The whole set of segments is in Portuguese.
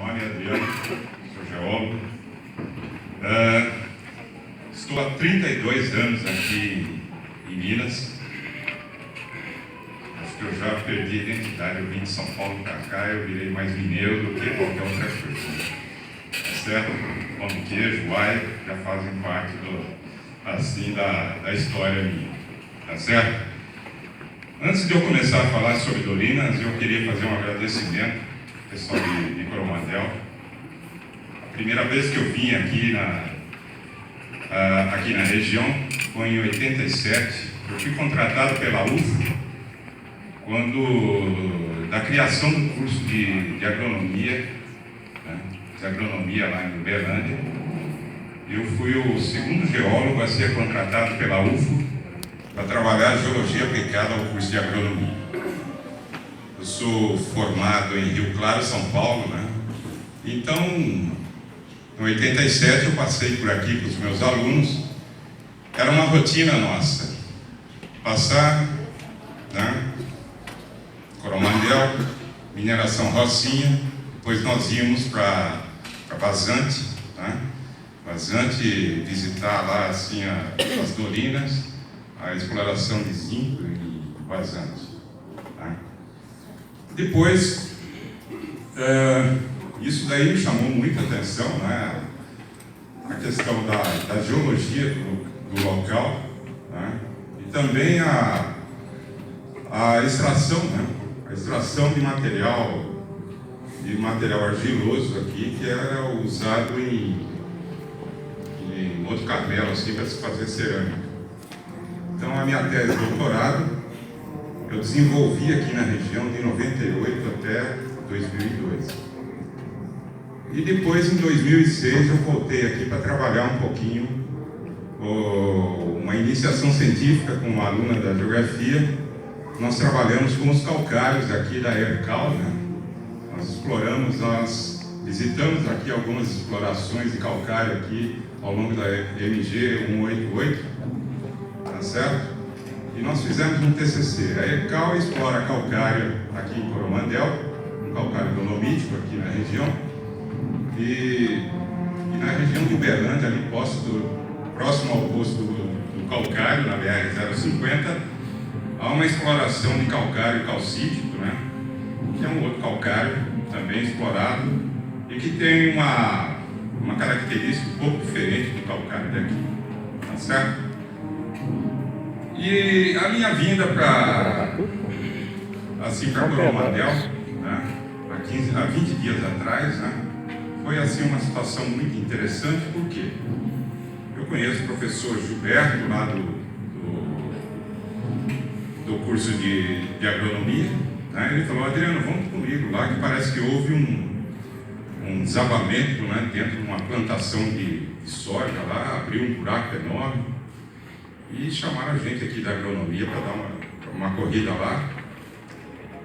nome é Adriano, sou geólogo. Estou há 32 anos aqui em Minas. Acho que eu já perdi a identidade. Eu vim de São Paulo para cá, eu virei mais mineiro do que qualquer outra coisa. Tá certo? Pão de queijo, uai, já fazem parte da história minha. Tá certo? Antes de eu começar a falar sobre Dolinas, eu queria fazer um agradecimento ao pessoal de Coromandel. A primeira vez que eu vim aqui na região foi em 87. Eu fui contratado pela UFO da criação do curso de agronomia, né, de agronomia lá em Uberlândia. Eu fui o segundo geólogo a ser contratado pela UFO para trabalhar geologia aplicada ao curso de agronomia. Eu sou formado em Rio Claro, São Paulo, né? Então, em 87 eu passei por aqui com os meus alunos. Era uma rotina nossa. Passar, né? Coromandel, mineração Rocinha, depois nós íamos para Vazante, né? Vazante, visitar lá assim as Dolinas, a exploração de zinco e Vazante. Tá? Depois, isso daí me chamou muita atenção, né? A questão da geologia do local, né? E também a extração, né? A extração de material argiloso aqui, que era usado em outro cabelo, assim, para se fazer cerâmica. Então, a minha tese de doutorado eu desenvolvi aqui na região de 98 até 2002. E depois, em 2006, eu voltei aqui para trabalhar um pouquinho, uma iniciação científica com uma aluna da geografia. Nós trabalhamos com os calcários aqui da ERCAL, né? Nós visitamos aqui algumas explorações de calcário aqui ao longo da MG 188, tá certo? E nós fizemos um TCC. A ERCAL explora calcário aqui em Coromandel, um calcário dolomítico aqui na região, e na região de Uberlândia, ali próximo ao posto do calcário, na BR-050, há uma exploração de calcário calcítico, né? Que é um outro calcário também explorado e que tem uma característica um pouco diferente do calcário daqui, tá certo? E a minha vinda para Coromandel, né, há 20 dias atrás, né, foi assim uma situação muito interessante, porque eu conheço o professor Gilberto lá do curso de agronomia, né, ele falou: Adriano, vamos comigo lá, que parece que houve um desabamento, né, dentro de uma plantação de soja lá, abriu um buraco enorme. E chamaram a gente aqui da agronomia para dar uma corrida lá.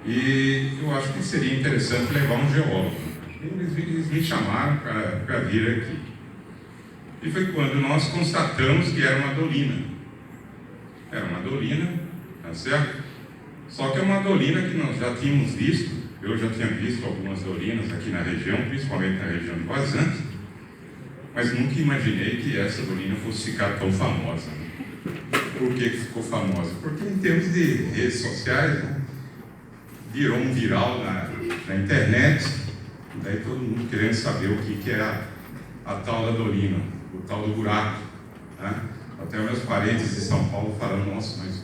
E eu acho que seria interessante levar um geólogo. Eles me chamaram para vir aqui. E foi quando nós constatamos que era uma dolina. Era uma dolina, tá certo? Só que é uma dolina que nós já tínhamos visto. Eu já tinha visto algumas dolinas aqui na região, principalmente na região de Vazante. Mas nunca imaginei que essa dolina fosse ficar tão famosa, né? Por que ficou famosa? Porque em termos de redes sociais, né, virou um viral na internet, e daí todo mundo querendo saber o que é a tal da dolina, o tal do buraco, né? Até meus parentes de São Paulo falando: nossa, mas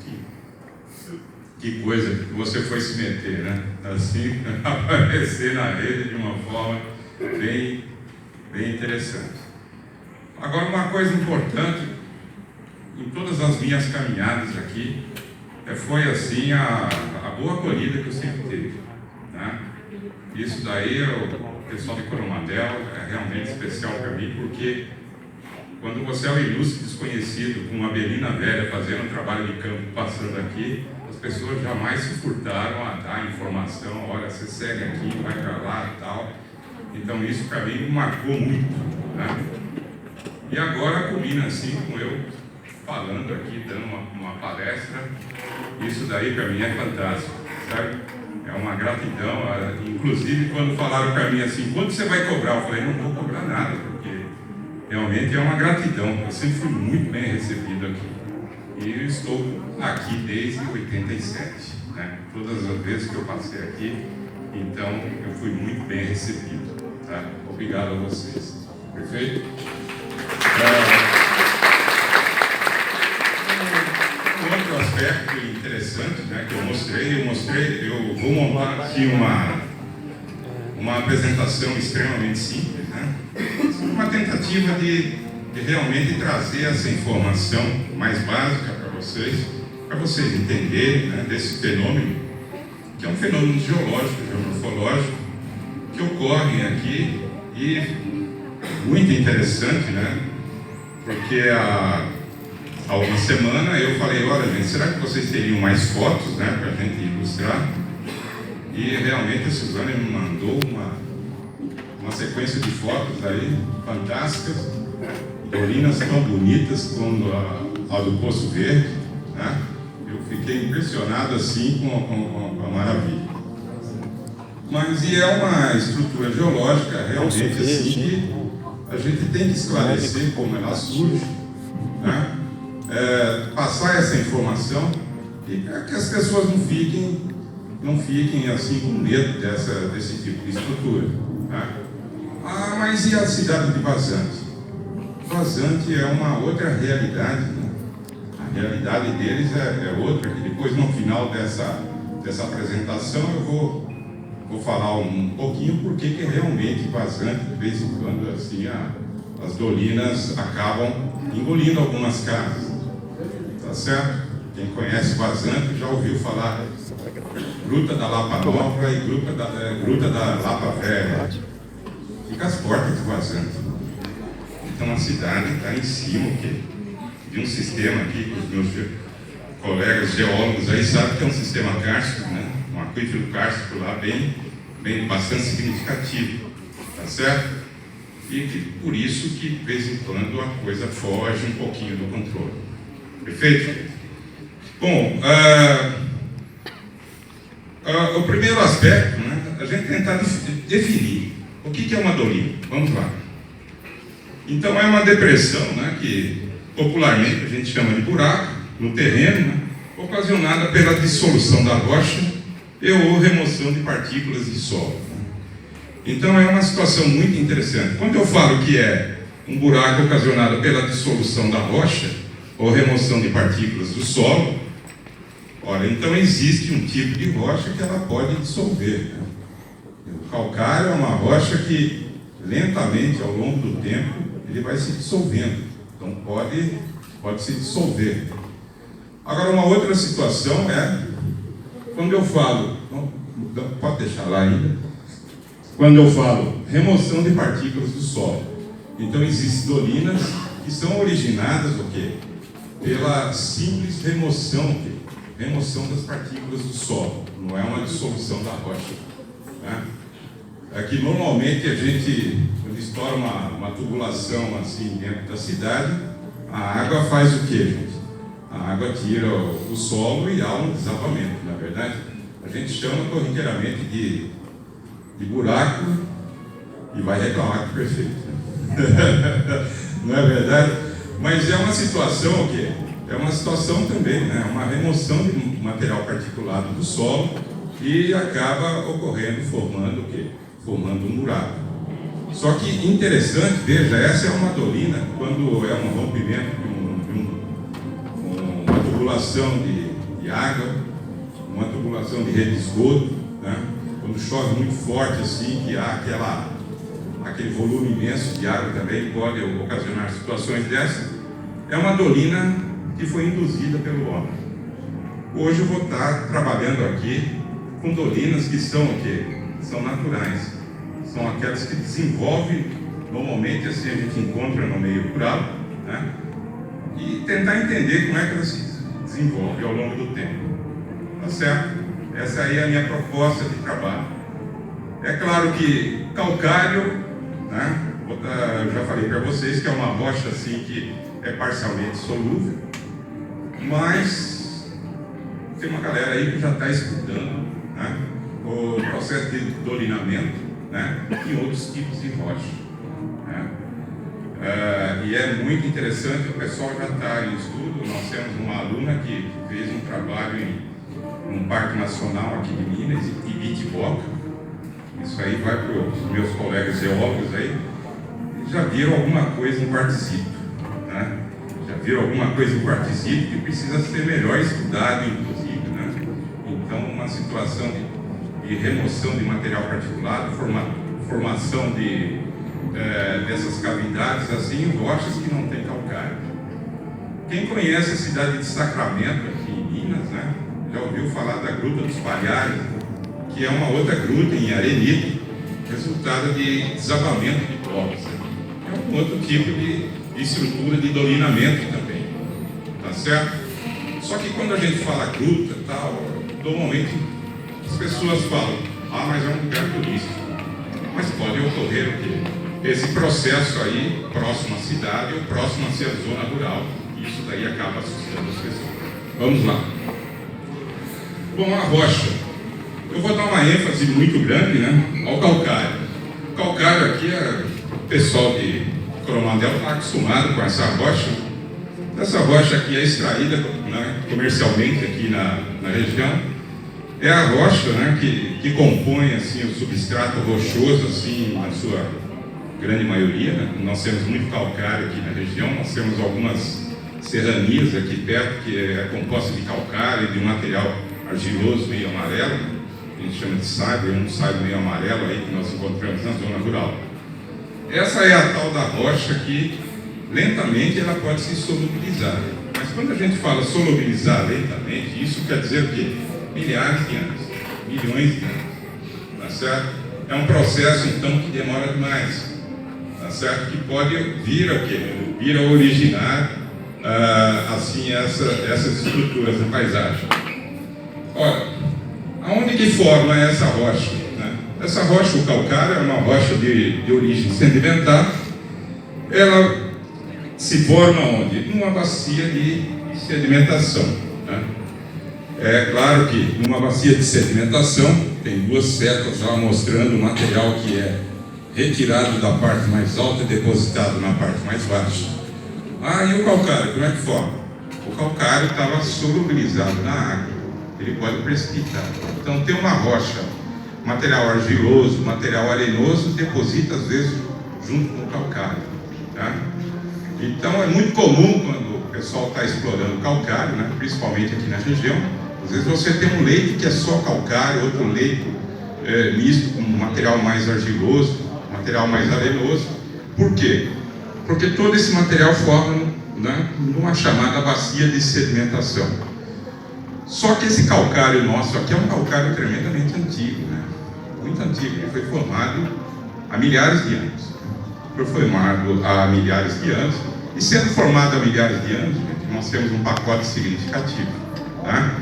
que coisa que você foi se meter, né? Assim, aparecer na rede de uma forma bem interessante. Agora, uma coisa importante em todas as minhas caminhadas aqui, foi assim a boa acolhida que eu sempre tive, né? Isso daí, o pessoal de Coromandel é realmente especial para mim, porque quando você é um ilustre desconhecido, com uma abelina velha fazendo um trabalho de campo, passando aqui, as pessoas jamais se furtaram a dar informação: olha, você segue aqui, vai para lá e tal. Então isso para mim me marcou muito, né? E agora combina assim com eu falando aqui, dando uma palestra. Isso daí para mim é fantástico, sabe? É é uma gratidão. Inclusive, quando falaram para mim assim, quanto você vai cobrar? Eu falei, não vou cobrar nada, porque realmente é uma gratidão. Eu sempre fui muito bem recebido aqui. E eu estou aqui desde 87, né? Todas as vezes que eu passei aqui, então eu fui muito bem recebido, tá? Obrigado a vocês. Perfeito? Outro aspecto interessante, né, que eu vou montar aqui uma apresentação extremamente simples, né? Uma tentativa de realmente trazer essa informação mais básica para vocês entenderem, né, desse fenômeno, que é um fenômeno geológico, geomorfológico, que ocorre aqui e muito interessante, né? Porque há uma semana eu falei, olha gente, será que vocês teriam mais fotos, né, para a gente ilustrar? E realmente a Suzane me mandou uma sequência de fotos aí, fantásticas, dolinas tão bonitas como a do Poço Verde, né? Eu fiquei impressionado assim com a maravilha. Mas e é uma estrutura geológica realmente assim que a gente tem que esclarecer como ela surge, né? Passar essa informação e que as pessoas não fiquem assim com medo desse tipo de estrutura, né? Mas e a cidade de Vazante? Vazante é uma outra realidade, né? A realidade deles é outra, que depois no final dessa apresentação eu vou falar um pouquinho porque que realmente Vazante, de vez em quando, assim, as dolinas acabam engolindo algumas casas, tá certo? Quem conhece Vazante já ouviu falar Gruta da Lapa Nova e Gruta da Lapa Velha. Fica às portas de Vazante. Então a cidade está em cima de um sistema aqui, que os meus colegas geólogos aí sabem que é um sistema kárstico, né? Um aquífero kárstico lá bem bastante significativo, tá certo? E que, por isso que de vez em quando a coisa foge um pouquinho do controle. Perfeito? Bom, o primeiro aspecto, né? A gente tentar definir o que é uma dolina. Vamos lá. Então é uma depressão, né, que popularmente a gente chama de buraco no terreno, né, ocasionada pela dissolução da rocha ou remoção de partículas de solo. Então é uma situação muito interessante. Quando eu falo que é um buraco ocasionado pela dissolução da rocha ou remoção de partículas do solo, olha, então existe um tipo de rocha que ela pode dissolver, né? O calcário é uma rocha que lentamente, ao longo do tempo, ele vai se dissolvendo. Então pode se dissolver. Agora, uma outra situação é quando eu falo, pode deixar lá ainda, quando eu falo remoção de partículas do solo. Então existem dolinas que são originadas o quê? Pela simples remoção das partículas do solo. Não é uma dissolução da rocha, né? Aqui normalmente a gente, quando estoura uma tubulação assim dentro da cidade, a água faz o quê, gente? A água tira o solo e há um desabamento, na verdade. A gente chama corriqueiramente de buraco e vai reclamar que perfeito. Não é verdade? Mas é uma situação o quê? É uma situação também, né? Uma remoção de material particulado do solo e acaba ocorrendo, formando o quê? Formando um buraco. Só que interessante, veja, essa é uma dolina, quando é um rompimento de uma tubulação de água, uma tubulação de rede de esgoto, né? Quando chove muito forte assim, que há aquele volume imenso de água também pode ocasionar situações dessas, é uma dolina que foi induzida pelo homem. Hoje eu vou estar trabalhando aqui com dolinas que são o quê? São naturais. São aquelas que desenvolvem, normalmente assim a gente encontra no meio rural, né? E tentar entender como é que elas se desenvolvem ao longo do tempo. Tá certo? Essa aí é a minha proposta de trabalho. É claro que calcário, né? Eu já falei para vocês que é uma rocha assim que é parcialmente solúvel, mas tem uma galera aí que já está estudando, né? o processo de dolinamento, né, e outros tipos de rocha, né. E é muito interessante, o pessoal já está em estudo. Nós temos uma aluna que fez um trabalho em um parque nacional aqui de Minas, Ibitipoca. Isso aí vai para os meus colegas geólogos aí. Já viram alguma coisa no quartzito, né? Já viram alguma coisa no quartzito que precisa ser melhor estudado, inclusive, né? Então, uma situação de remoção de material particulado, formação dessas cavidades, assim, rochas que não tem calcário. Quem conhece a cidade de Sacramento, aqui em Minas, né, já ouviu falar da Gruta dos Palhares, que é uma outra gruta em arenito, resultado de desabamento de blocos. É um outro tipo de estrutura de dolinamento também, tá certo? Só que quando a gente fala gruta e tal, normalmente as pessoas falam, mas é um lugar turístico. Mas pode ocorrer o quê? Esse processo aí, próximo à cidade ou próximo a ser a zona rural, isso daí acaba assustando as pessoas. Vamos lá. Bom, a rocha. Eu vou dar uma ênfase muito grande, né, ao calcário. O calcário aqui, o pessoal de Coromandel está acostumado com essa rocha. Essa rocha aqui é extraída, né, comercialmente aqui na região. É a rocha, né, que compõe assim, o substrato rochoso, assim, na sua grande maioria, né? Nós temos muito calcário aqui na região, nós temos algumas serranias aqui perto que é composta de calcário e de um material argiloso meio amarelo, que a gente chama de saibo, um saibo meio amarelo aí que nós encontramos na zona rural. Essa é a tal da rocha que lentamente ela pode se solubilizar. Mas quando a gente fala solubilizar lentamente, isso quer dizer o quê? Milhares de anos, milhões de anos, tá certo? É um processo então que demora demais. Certo? Que pode vir a quê? Vir a originar assim, essas estruturas da paisagem. Ora, aonde que forma essa rocha? Né? Essa rocha, o calcário, é uma rocha de origem sedimentar. Ela se forma onde? Numa bacia de sedimentação. Né? É claro que numa bacia de sedimentação tem duas setas já mostrando o material que é retirado da parte mais alta e depositado na parte mais baixa. E o calcário, como é que forma? O calcário estava solubilizado na água, ele pode precipitar. Então tem uma rocha, material argiloso, material arenoso, deposita às vezes junto com o calcário. Tá? Então é muito comum quando o pessoal está explorando calcário, né, principalmente aqui na região, às vezes você tem um leito que é só calcário, outro leito misto com material mais argiloso, material mais arenoso. Por quê? Porque todo esse material forma, né, uma chamada bacia de sedimentação. Só que esse calcário nosso aqui é um calcário tremendamente antigo, né? Muito antigo. Ele foi formado há milhares de anos. Foi formado há milhares de anos. E sendo formado há milhares de anos, gente, nós temos um pacote significativo. Tá?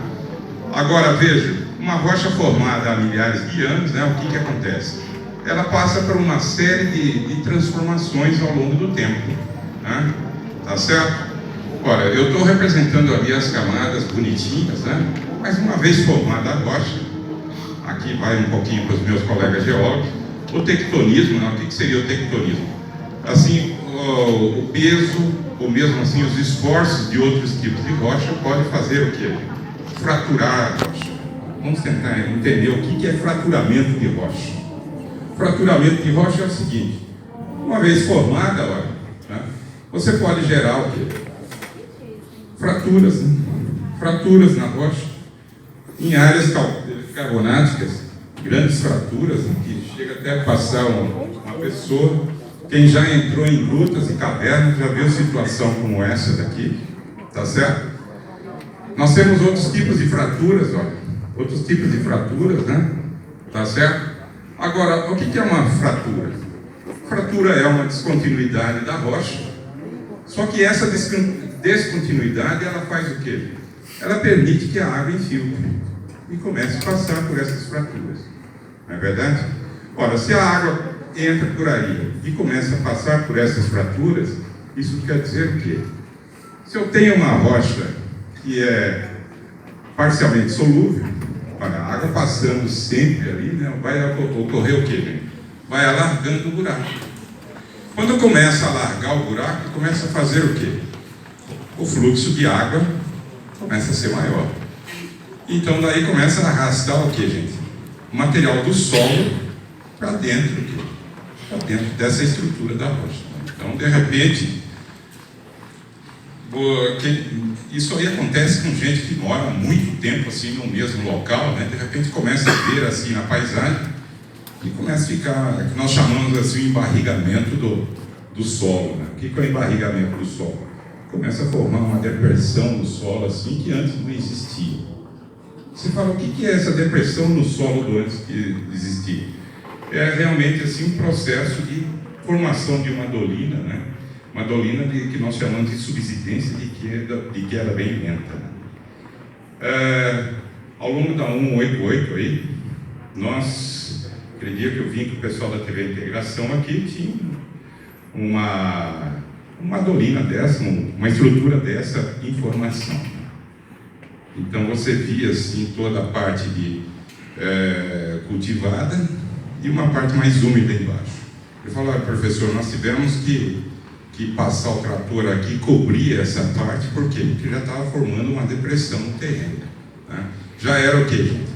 Agora, veja, uma rocha formada há milhares de anos, né, o que acontece? Ela passa por uma série de transformações ao longo do tempo, né? Tá certo? Ora, eu estou representando ali as camadas bonitinhas, né? Mas uma vez formada a rocha, aqui vai um pouquinho para os meus colegas geólogos, o tectonismo, né? O que seria o tectonismo? Assim, o peso, ou mesmo assim os esforços de outros tipos de rocha pode fazer o quê? Fraturar a rocha. Vamos tentar entender o que é fraturamento de rocha. Fraturamento de rocha é o seguinte: uma vez formada, olha, né, você pode gerar o quê? Fraturas, né? Fraturas na rocha, em áreas carbonáticas, grandes fraturas, né, que chega até a passar uma pessoa. Quem já entrou em grutas e cavernas já viu situação como essa daqui, tá certo? Nós temos outros tipos de fraturas, olha, outros tipos de fraturas, né? Tá certo? Agora, o que é uma fratura? Fratura é uma descontinuidade da rocha, só que essa descontinuidade, ela faz o quê? Ela permite que a água infiltre e comece a passar por essas fraturas. Não é verdade? Ora, se a água entra por aí e começa a passar por essas fraturas, isso quer dizer o quê? Se eu tenho uma rocha que é parcialmente solúvel, Olha, a água passando sempre ali, né, vai ocorrer o quê, gente? Vai alargando o buraco. Quando começa a alargar o buraco, começa a fazer o quê? O fluxo de água começa a ser maior. Então daí começa a arrastar o quê, gente? O material do solo para dentro, para dentro dessa estrutura da rocha. Então, de repente, isso aí acontece com gente que mora muito tempo assim no mesmo local, né? De repente começa a ver assim na paisagem e começa a ficar, que nós chamamos assim de embarrigamento do solo, né? O que é o embarrigamento do solo? Começa a formar uma depressão no solo assim que antes não existia. Você fala, o que é essa depressão no solo do antes que existia? É realmente assim um processo de formação de uma dolina, né? Uma dolina que nós chamamos de subsidência de queda bem lenta. Ao longo da 188 aí, aquele dia que eu vim com o pessoal da TV Integração aqui, tinha uma dolina dessa, uma estrutura dessa em formação. Então você via assim toda a parte cultivada e uma parte mais úmida embaixo. Eu falava, professor, nós tivemos que passar o trator aqui e cobrir essa parte, por quê? Porque já estava formando uma depressão no terreno. Né? Já era o quê, gente?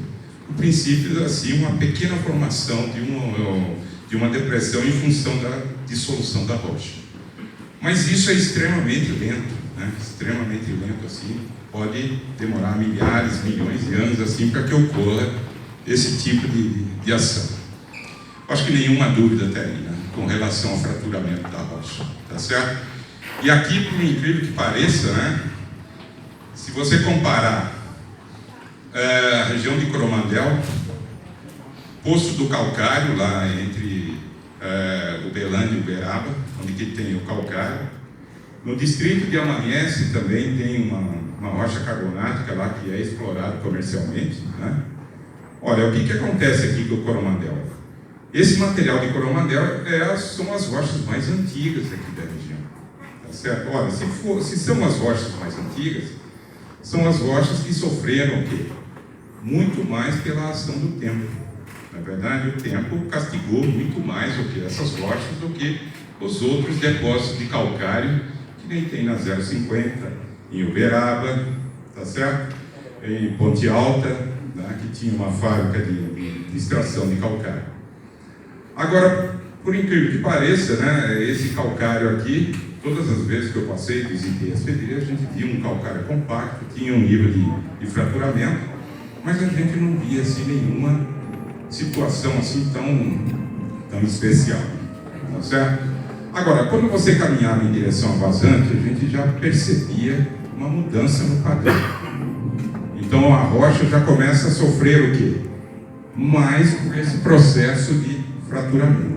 No princípio, assim, uma pequena formação de uma depressão em função da dissolução da rocha. Mas isso é extremamente lento, né? Extremamente lento, assim, pode demorar milhares, milhões de anos, assim, para que ocorra esse tipo de ação. Acho que nenhuma dúvida tem, né, com relação ao fraturamento da rocha, tá certo? E aqui, por incrível que pareça, né, se você comparar a região de Coromandel, Poço do Calcário, lá entre Uberlândia e Uberaba, onde que tem o calcário, no distrito de Amanhece também tem uma rocha carbonática lá que é explorada comercialmente, né? Olha, o que acontece aqui com o Coromandel? Esse material de Coromandel são as rochas mais antigas aqui da região, tá certo? Olha, se são as rochas mais antigas, são as rochas que sofreram o quê? Muito mais pela ação do tempo. Na verdade, o tempo castigou muito mais o que essas rochas do que os outros depósitos de calcário que nem tem na 050, em Uberaba, tá certo? Em Ponte Alta, né, que tinha uma fábrica de extração de calcário. Agora, por incrível que pareça, né, esse calcário aqui, todas as vezes que eu passei e visitei as pedreiras, a gente via um calcário compacto, tinha um nível de fraturamento, mas a gente não via assim nenhuma situação assim tão especial, tá certo? Agora, quando você caminhava em direção ao vazante, a gente já percebia uma mudança no padrão. Então a rocha já começa a sofrer o quê? Mais por esse processo de fraturamento.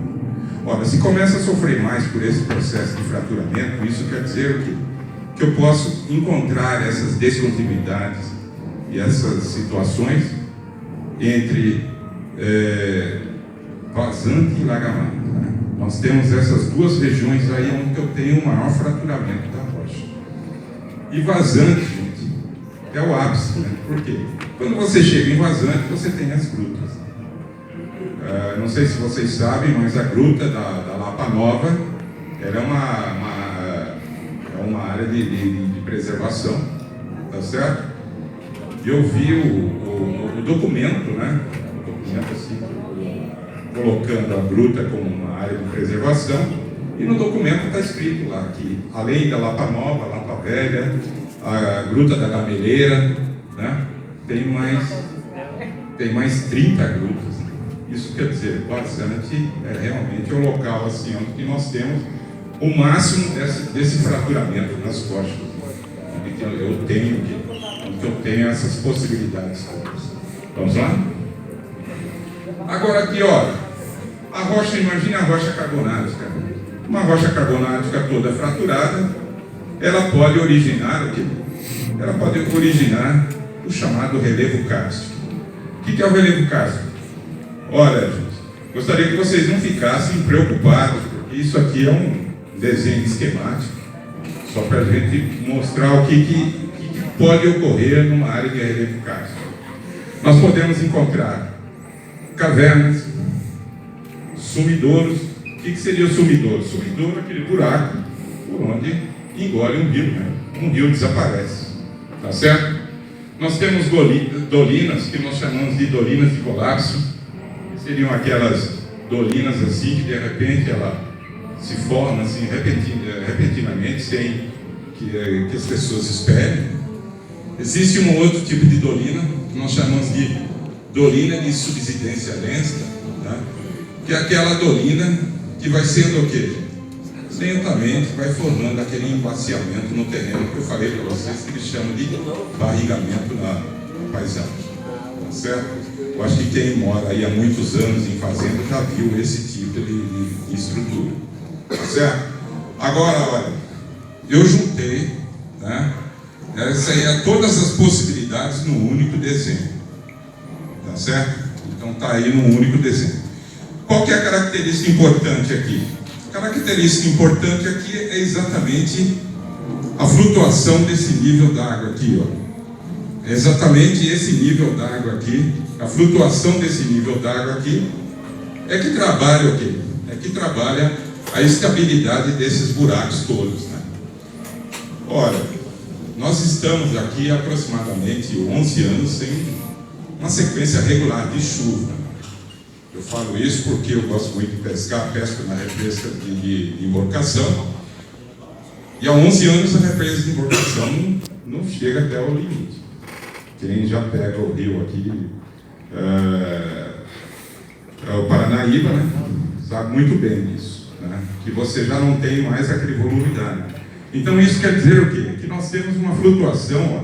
Ora, se começa a sofrer mais por esse processo de fraturamento, isso quer dizer o quê? Que eu posso encontrar essas descontinuidades e essas situações entre vazante e lagamar. Né? Nós temos essas duas regiões aí onde eu tenho o maior fraturamento da rocha. E vazante, gente, é o ápice, né? Por quê? Quando você chega em vazante, você tem as grutas. Não sei se vocês sabem, mas a gruta da Lapa Nova ela é uma área de preservação, tá certo? E eu vi o documento, né? O documento assim, colocando a gruta como uma área de preservação, e no documento está escrito lá que, além da Lapa Nova, Lapa Velha, a Gruta da Gameleira, né? Tem mais 30 grutas. Isso quer dizer, vazante é realmente o local assim, onde nós temos o máximo desse fraturamento nas rochas, onde eu tenho essas possibilidades todas. Vamos lá? Agora aqui, ó, a rocha, imagina a rocha carbonática. Uma rocha carbonática toda fraturada, ela pode originar o quê? Ela pode originar o chamado relevo kárstico. O que é o relevo kárstico? Olha, gente, gostaria que vocês não ficassem preocupados, porque isso aqui é um desenho esquemático, só para a gente mostrar o que pode ocorrer numa área de relevo kárstico. nós podemos encontrar cavernas, sumidouros. O que seria o sumidouro? Sumidouro é aquele buraco por onde engole um rio, né? Um rio desaparece, tá certo? Nós temos dolinas, que nós chamamos de dolinas de colapso, que seriam aquelas dolinas assim, que de repente ela se forma assim, repentinamente, sem que as pessoas esperem. Existe um outro tipo de dolina, que nós chamamos de dolina de subsidência lenta, tá? Que é aquela dolina que vai sendo o quê? Lentamente vai formando aquele embaciamento no terreno que eu falei para vocês, que eles chamam de barrigamento na paisagem, tá certo? Eu acho que quem mora aí há muitos anos em fazenda já viu esse tipo de estrutura, tá certo? Agora, olha, eu juntei, né, todas as possibilidades num único desenho, tá certo? Então tá aí num único desenho. Qual que é a característica importante aqui? A característica importante aqui é exatamente a flutuação desse nível d'água aqui, ó. É exatamente esse nível d'água aqui, a flutuação desse nível d'água aqui, é que trabalha o quê? É que trabalha a estabilidade desses buracos todos, né? Ora, nós estamos aqui há aproximadamente 11 anos sem uma sequência regular de chuva. Eu falo isso porque eu gosto muito de pescar, pesco na represa de embarcação. E há 11 anos a represa de embarcação não chega até o limite. Quem já pega o rio aqui, o Paranaíba, né, sabe muito bem disso, né, que você já não tem mais aquele volume d'água. Então isso quer dizer o quê? Que nós temos uma flutuação, ó,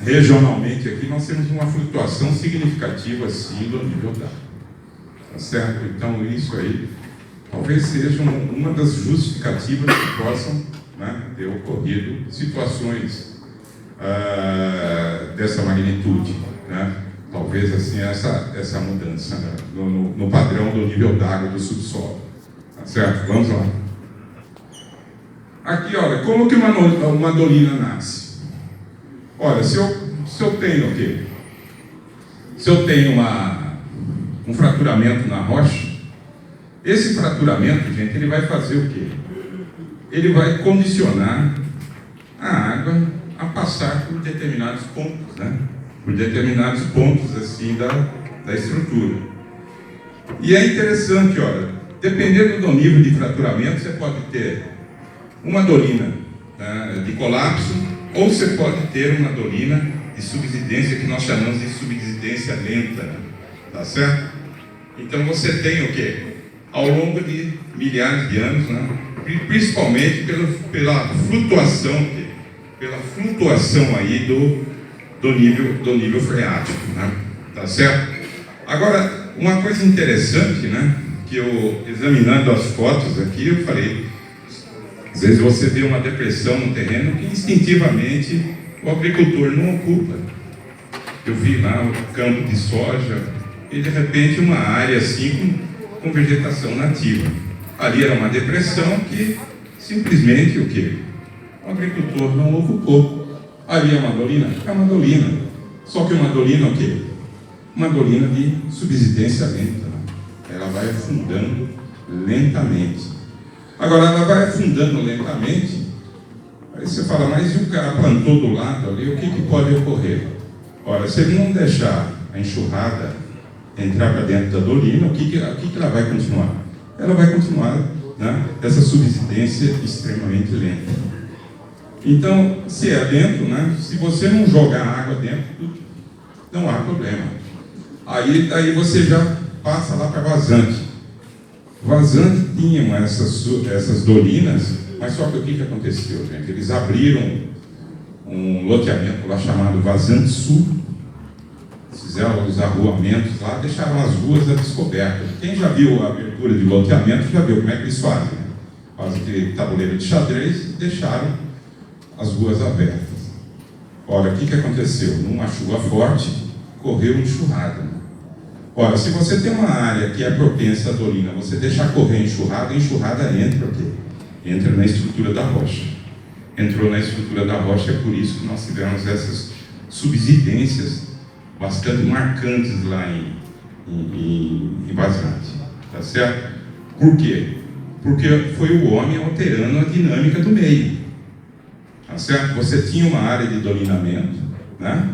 regionalmente aqui, nós temos uma flutuação significativa assim do nível d'água. Tá certo? Então isso aí talvez seja uma das justificativas que possam, né, ter ocorrido situações dessa magnitude, né? Talvez assim essa mudança, né, no padrão do nível d'água do subsolo. Tá certo? Vamos lá. Aqui, olha, como que uma dolina nasce? Olha, se eu tenho o quê? Se eu tenho um fraturamento na rocha, esse fraturamento, gente, ele vai fazer o quê? Ele vai condicionar a água a passar por determinados pontos, né? Por determinados pontos, assim, da estrutura. E é interessante, olha, dependendo do nível de fraturamento, você pode ter uma dolina, né, de colapso, ou você pode ter uma dolina de subsidência, que nós chamamos de subsidência lenta, né? Tá certo? Então você tem o quê? Ao longo de milhares de anos, né? Principalmente pela flutuação, pela flutuação aí do nível freático, né? Tá certo? Agora, uma coisa interessante, né, que eu, examinando as fotos aqui, eu falei, às vezes você vê uma depressão no terreno que instintivamente o agricultor não ocupa. Eu vi lá o campo de soja e de repente uma área assim com vegetação nativa. Ali era uma depressão que simplesmente o quê? O agricultor não ocupou. Ali é uma dolina? É uma dolina. Só que uma dolina o quê? Uma dolina de subsidência lenta. Ela vai afundando lentamente. Agora ela vai afundando lentamente. Aí você fala, mas e o cara plantou do lado ali, o que pode ocorrer? Ora, se ele não deixar a enxurrada entrar para dentro da dolina, o que ela vai continuar? Ela vai continuar, né, essa subsidência extremamente lenta. Então, se é lento, né, se você não jogar água dentro, não há problema. Aí você já passa lá para vazante. Vazante tinham essas dolinas, mas só que o que aconteceu, gente? Eles abriram um loteamento lá chamado Vazante Sul, fizeram os arruamentos lá, deixaram as ruas a descoberta. Quem já viu a abertura de loteamento já viu como é que eles fazem, né? Fazem aquele tabuleiro de xadrez e deixaram as ruas abertas. Ora, o que aconteceu? Numa chuva forte, correu enxurrada. Ora, se você tem uma área que é propensa à dolina, você deixar correr enxurrada, a enxurrada entra o quê? Entra na estrutura da rocha. Entrou na estrutura da rocha, é por isso que nós tivemos essas subsidências bastante marcantes lá em Basrate, tá certo? Por quê? Porque foi o homem alterando a dinâmica do meio, tá certo? Você tinha uma área de dolinamento, né?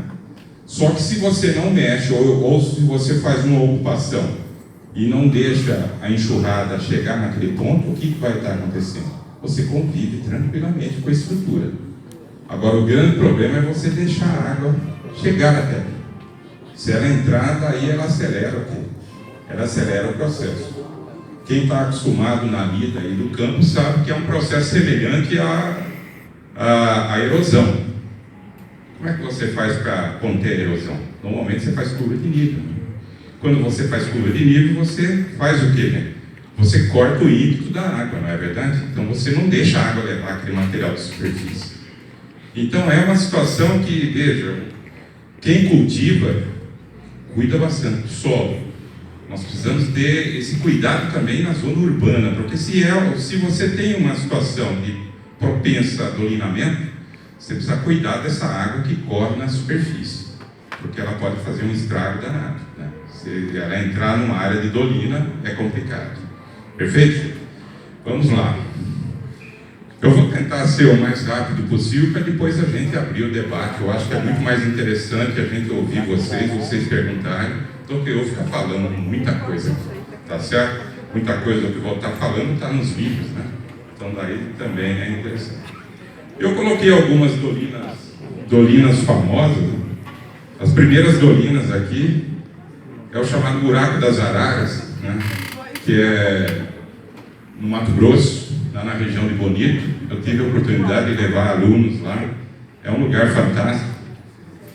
Só que se você não mexe, ou se você faz uma ocupação e não deixa a enxurrada chegar naquele ponto, o que vai estar acontecendo? Você convive tranquilamente com a estrutura. Agora, o grande problema é você deixar a água chegar até ali. Se ela entrar, daí ela acelera aqui. Ela acelera o processo. Quem está acostumado na lida aí do campo sabe que é um processo semelhante à erosão. Como é que você faz para conter a erosão? Normalmente você faz curva de nível. Quando você faz curva de nível, você faz o quê, né? Você corta o ímpeto da água, não é verdade? Então você não deixa a água levar aquele material de superfície. Então é uma situação que, veja, quem cultiva, cuida bastante do solo. Nós precisamos ter esse cuidado também na zona urbana, porque se você tem uma situação de propensa a dolinamento, você precisa cuidar dessa água que corre na superfície, porque ela pode fazer um estrago danado, né? Se ela entrar numa área de dolina, é complicado. Perfeito? Vamos lá. Eu vou tentar ser o mais rápido possível para depois a gente abrir o debate. Eu acho que é muito mais interessante a gente ouvir vocês perguntarem, do que eu ficar falando muita coisa, tá certo? Muita coisa que eu vou estar falando está nos livros, né? Então daí também é interessante. Eu coloquei algumas dolinas famosas. As primeiras dolinas aqui é o chamado Buraco das Araras, né? Que é no Mato Grosso, lá na região de Bonito. Eu tive a oportunidade de levar alunos lá. É um lugar fantástico.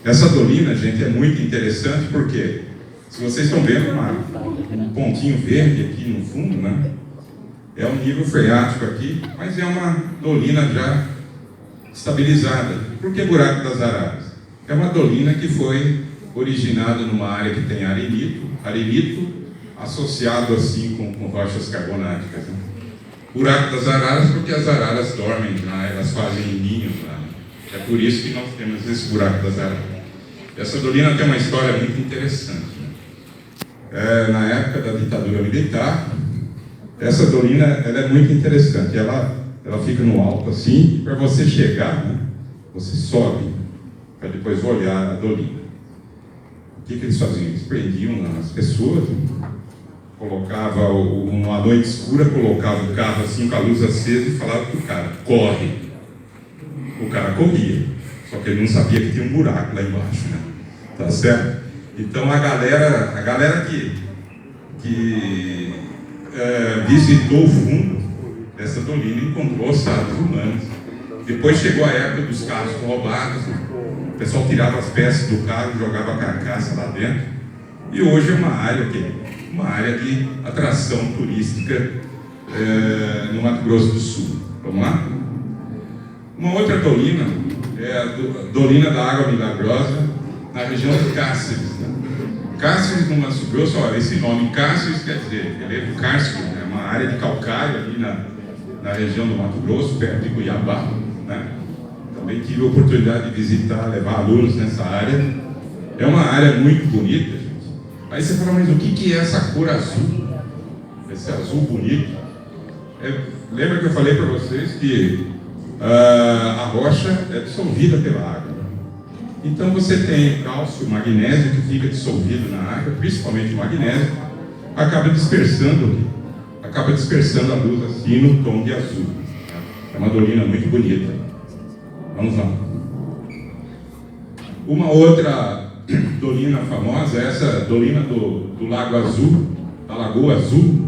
Essa dolina, gente, é muito interessante porque, se vocês estão vendo um pontinho verde aqui no fundo, né? É um nível freático aqui, mas é uma dolina já estabilizada. Por que Buraco das Araras? É uma dolina que foi originada numa área que tem arenito associado assim com rochas carbonáticas, né? Buraco das Araras porque as araras dormem lá, elas fazem ninhos lá. É por isso que nós temos esse Buraco das Araras. Essa dolina tem uma história muito interessante, né? Na época da ditadura militar, essa dolina ela é muito interessante. Ela fica no alto assim, e para você chegar, né, você sobe, para depois olhar a dolina. O que eles faziam? Eles prendiam as pessoas, colocava uma noite escura, colocava o carro assim com a luz acesa e falava para o cara, corre. O cara corria, só que ele não sabia que tinha um buraco lá embaixo, né? Tá certo? Então a galera que visitou o fundo dessa dolina encontrou ossados humanos. Depois chegou a época dos carros roubados, o pessoal tirava as peças do carro, jogava a carcaça lá dentro. E hoje é uma área de atração turística no Mato Grosso do Sul. Vamos lá? Uma outra dolina é a Dolina da Água Milagrosa, na região de Cáceres, né? Cáceres, no Mato Grosso, olha, esse nome Cáceres quer dizer relevo cárcero, é uma área de calcário ali na região do Mato Grosso, perto de Cuiabá, né? Também tive a oportunidade de visitar, levar alunos nessa área. É uma área muito bonita, gente. Aí você fala, mas o que é essa cor azul? Esse azul bonito? Lembra que eu falei para vocês que a rocha é dissolvida pela água. Então você tem cálcio, magnésio que fica dissolvido na água, principalmente o magnésio, acaba dispersando a luz assim no tom de azul. É uma dolina muito bonita. Vamos lá. Uma outra dolina famosa é essa dolina do Lago Azul, da Lagoa Azul.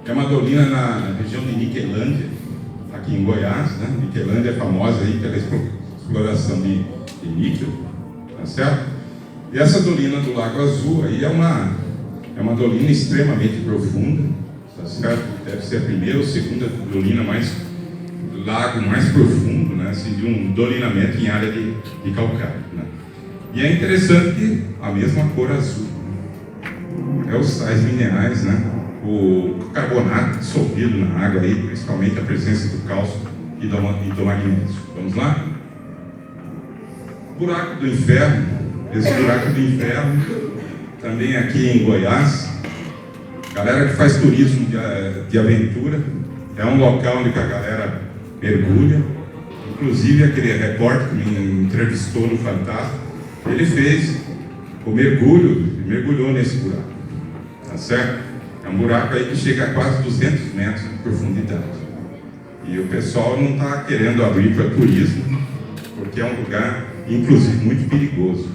É uma dolina na região de Niquelândia, aqui em Goiás, né? Niquelândia é famosa aí pela exploração de níquel, tá certo? E essa dolina do Lago Azul aí é uma dolina extremamente profunda, tá certo? Deve ser a primeira ou segunda dolina lago mais profundo, né? Assim, de um dolinamento em área de calcário, né? E é interessante que a mesma cor azul é os sais minerais, né? O carbonato dissolvido na água aí, principalmente a presença do cálcio e do magnésio. Vamos lá? O Buraco do Inferno esse buraco do inferno, também aqui em Goiás. Galera que faz turismo de aventura, é um local onde a galera mergulha. Inclusive aquele repórter que me entrevistou no Fantástico, ele fez o mergulho, mergulhou nesse buraco, tá certo? É um buraco aí que chega a quase 200 metros de profundidade. E o pessoal não está querendo abrir para turismo, porque é um lugar, inclusive, muito perigoso,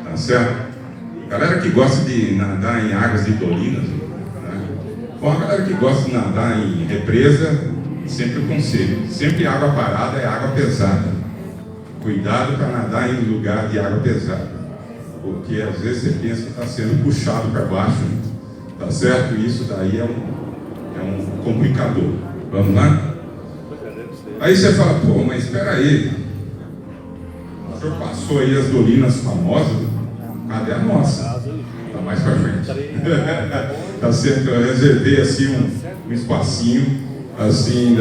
tá certo? Galera que gosta de nadar em águas de dolinas, né? Bom, a galera que gosta de nadar em represa, sempre aconselho, sempre água parada é água pesada. Cuidado para nadar em lugar de água pesada, porque às vezes você pensa que está sendo puxado para baixo, né? Tá certo? Isso daí é um complicador. Vamos lá? Aí você fala, pô, mas espera aí, o senhor passou aí as dolinas famosas, cadê a nossa? Tá mais para frente. Tá certo? Eu reservei assim um espacinho assim,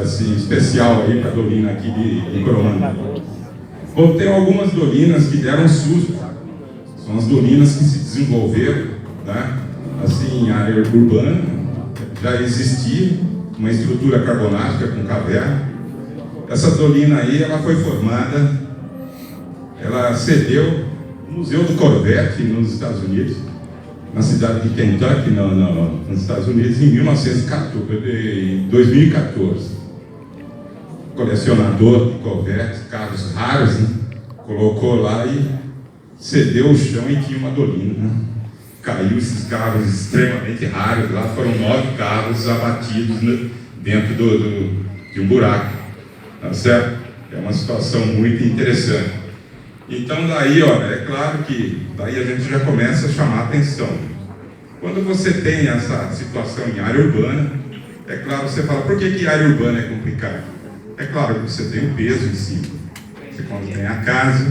assim especial aí para a dolina aqui de Coromandel. Bom, tem algumas dolinas que deram susto. São as dolinas que se desenvolveram, né? Assim, em área urbana, já existia uma estrutura carbonática com caverna. Essa dolina aí, ela foi formada, ela cedeu no Museu do Corvette, nos Estados Unidos, na cidade de Kentucky, nos Estados Unidos, em 2014. Colecionador de Corvette, carros raros, né? Colocou lá e cedeu o chão e tinha uma dolina, né? Caiu esses carros extremamente raros, lá foram 9 carros abatidos, né, dentro de um buraco, tá certo? É uma situação muito interessante. Então daí, ó, é claro que daí a gente já começa a chamar a atenção. Quando você tem essa situação em área urbana, é claro, você fala, por que área urbana é complicada? É claro que você tem o peso em cima. Você quando tem a casa,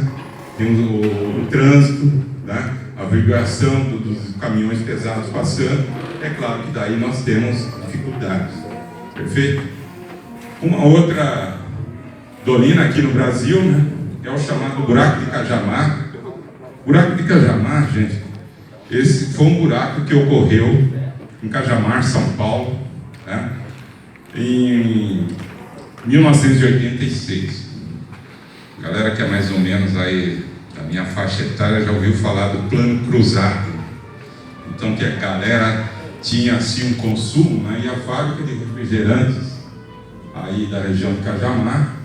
tem o trânsito, né? A vibração dos caminhões pesados passando, é claro que daí nós temos dificuldades. Perfeito? Uma outra dolina aqui no Brasil, né, é o chamado Buraco de Cajamar. Buraco de Cajamar, gente, esse foi um buraco que ocorreu em Cajamar, São Paulo, né, em 1986. A galera que é mais ou menos aí da minha faixa etária já ouviu falar do Plano Cruzado. Então que a galera tinha assim um consumo, né, e a fábrica de refrigerantes aí da região de Cajamar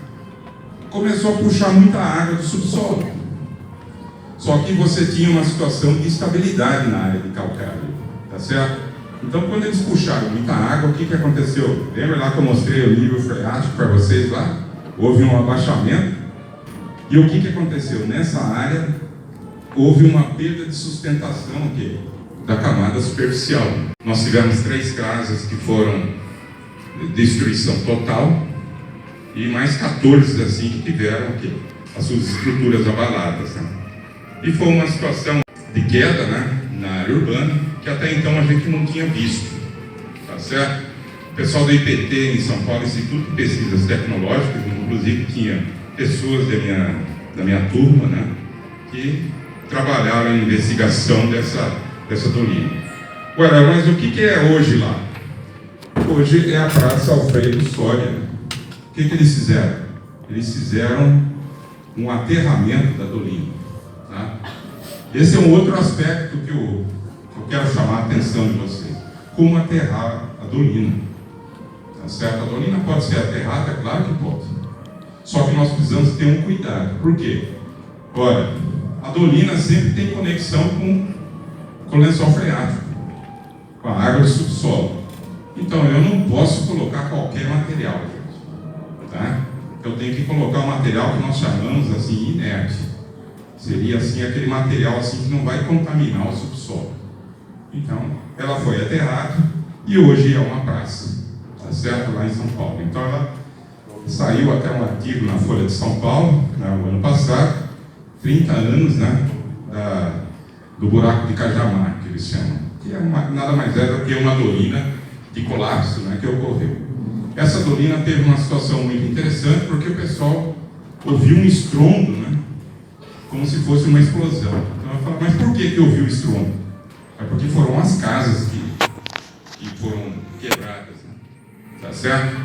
começou a puxar muita água do subsolo. Só que você tinha uma situação de instabilidade na área de calcário, tá certo? Então quando eles puxaram muita água, o que aconteceu? Lembra lá que eu mostrei o nível freático para vocês lá? Houve um abaixamento. E o que aconteceu? Nessa área, houve uma perda de sustentação aqui, da camada superficial. Nós tivemos 3 casas que foram de destruição total e mais 14 assim que tiveram aqui, as suas estruturas abaladas, né? E foi uma situação de queda, né, na área urbana que até então a gente não tinha visto, tá certo? O pessoal do IPT em São Paulo, Instituto de Pesquisas Tecnológicas, inclusive tinha pessoas da minha turma, né, que trabalharam em investigação dessa dolina. Agora, mas o que é hoje lá? Hoje é a Praça Alfredo Soria. O que eles fizeram? Eles fizeram um aterramento da dolina. Tá? Esse é um outro aspecto que eu quero chamar a atenção de vocês. Como aterrar a dolina. Tá certo? A dolina pode ser aterrada? Claro que pode. Só que nós precisamos ter um cuidado. Por quê? Olha, a dolina sempre tem conexão com o lençol freático, com a água do subsolo. Então eu não posso colocar qualquer material, gente, tá? Eu tenho que colocar um material que nós chamamos assim inerte. Seria assim aquele material assim que não vai contaminar o subsolo. Então ela foi aterrada e hoje é uma praça, tá certo? Lá em São Paulo. Então ela saiu até um artigo na Folha de São Paulo, né, no ano passado, 30 anos, né, do buraco de Cajamar, que eles chamam, que é nada mais é do que uma dolina de colapso, né, que ocorreu. Essa dolina teve uma situação muito interessante, porque o pessoal ouviu um estrondo, né, como se fosse uma explosão. Então ela fala, mas por que ouviu o estrondo? É porque foram as casas que foram quebradas, né? Tá certo?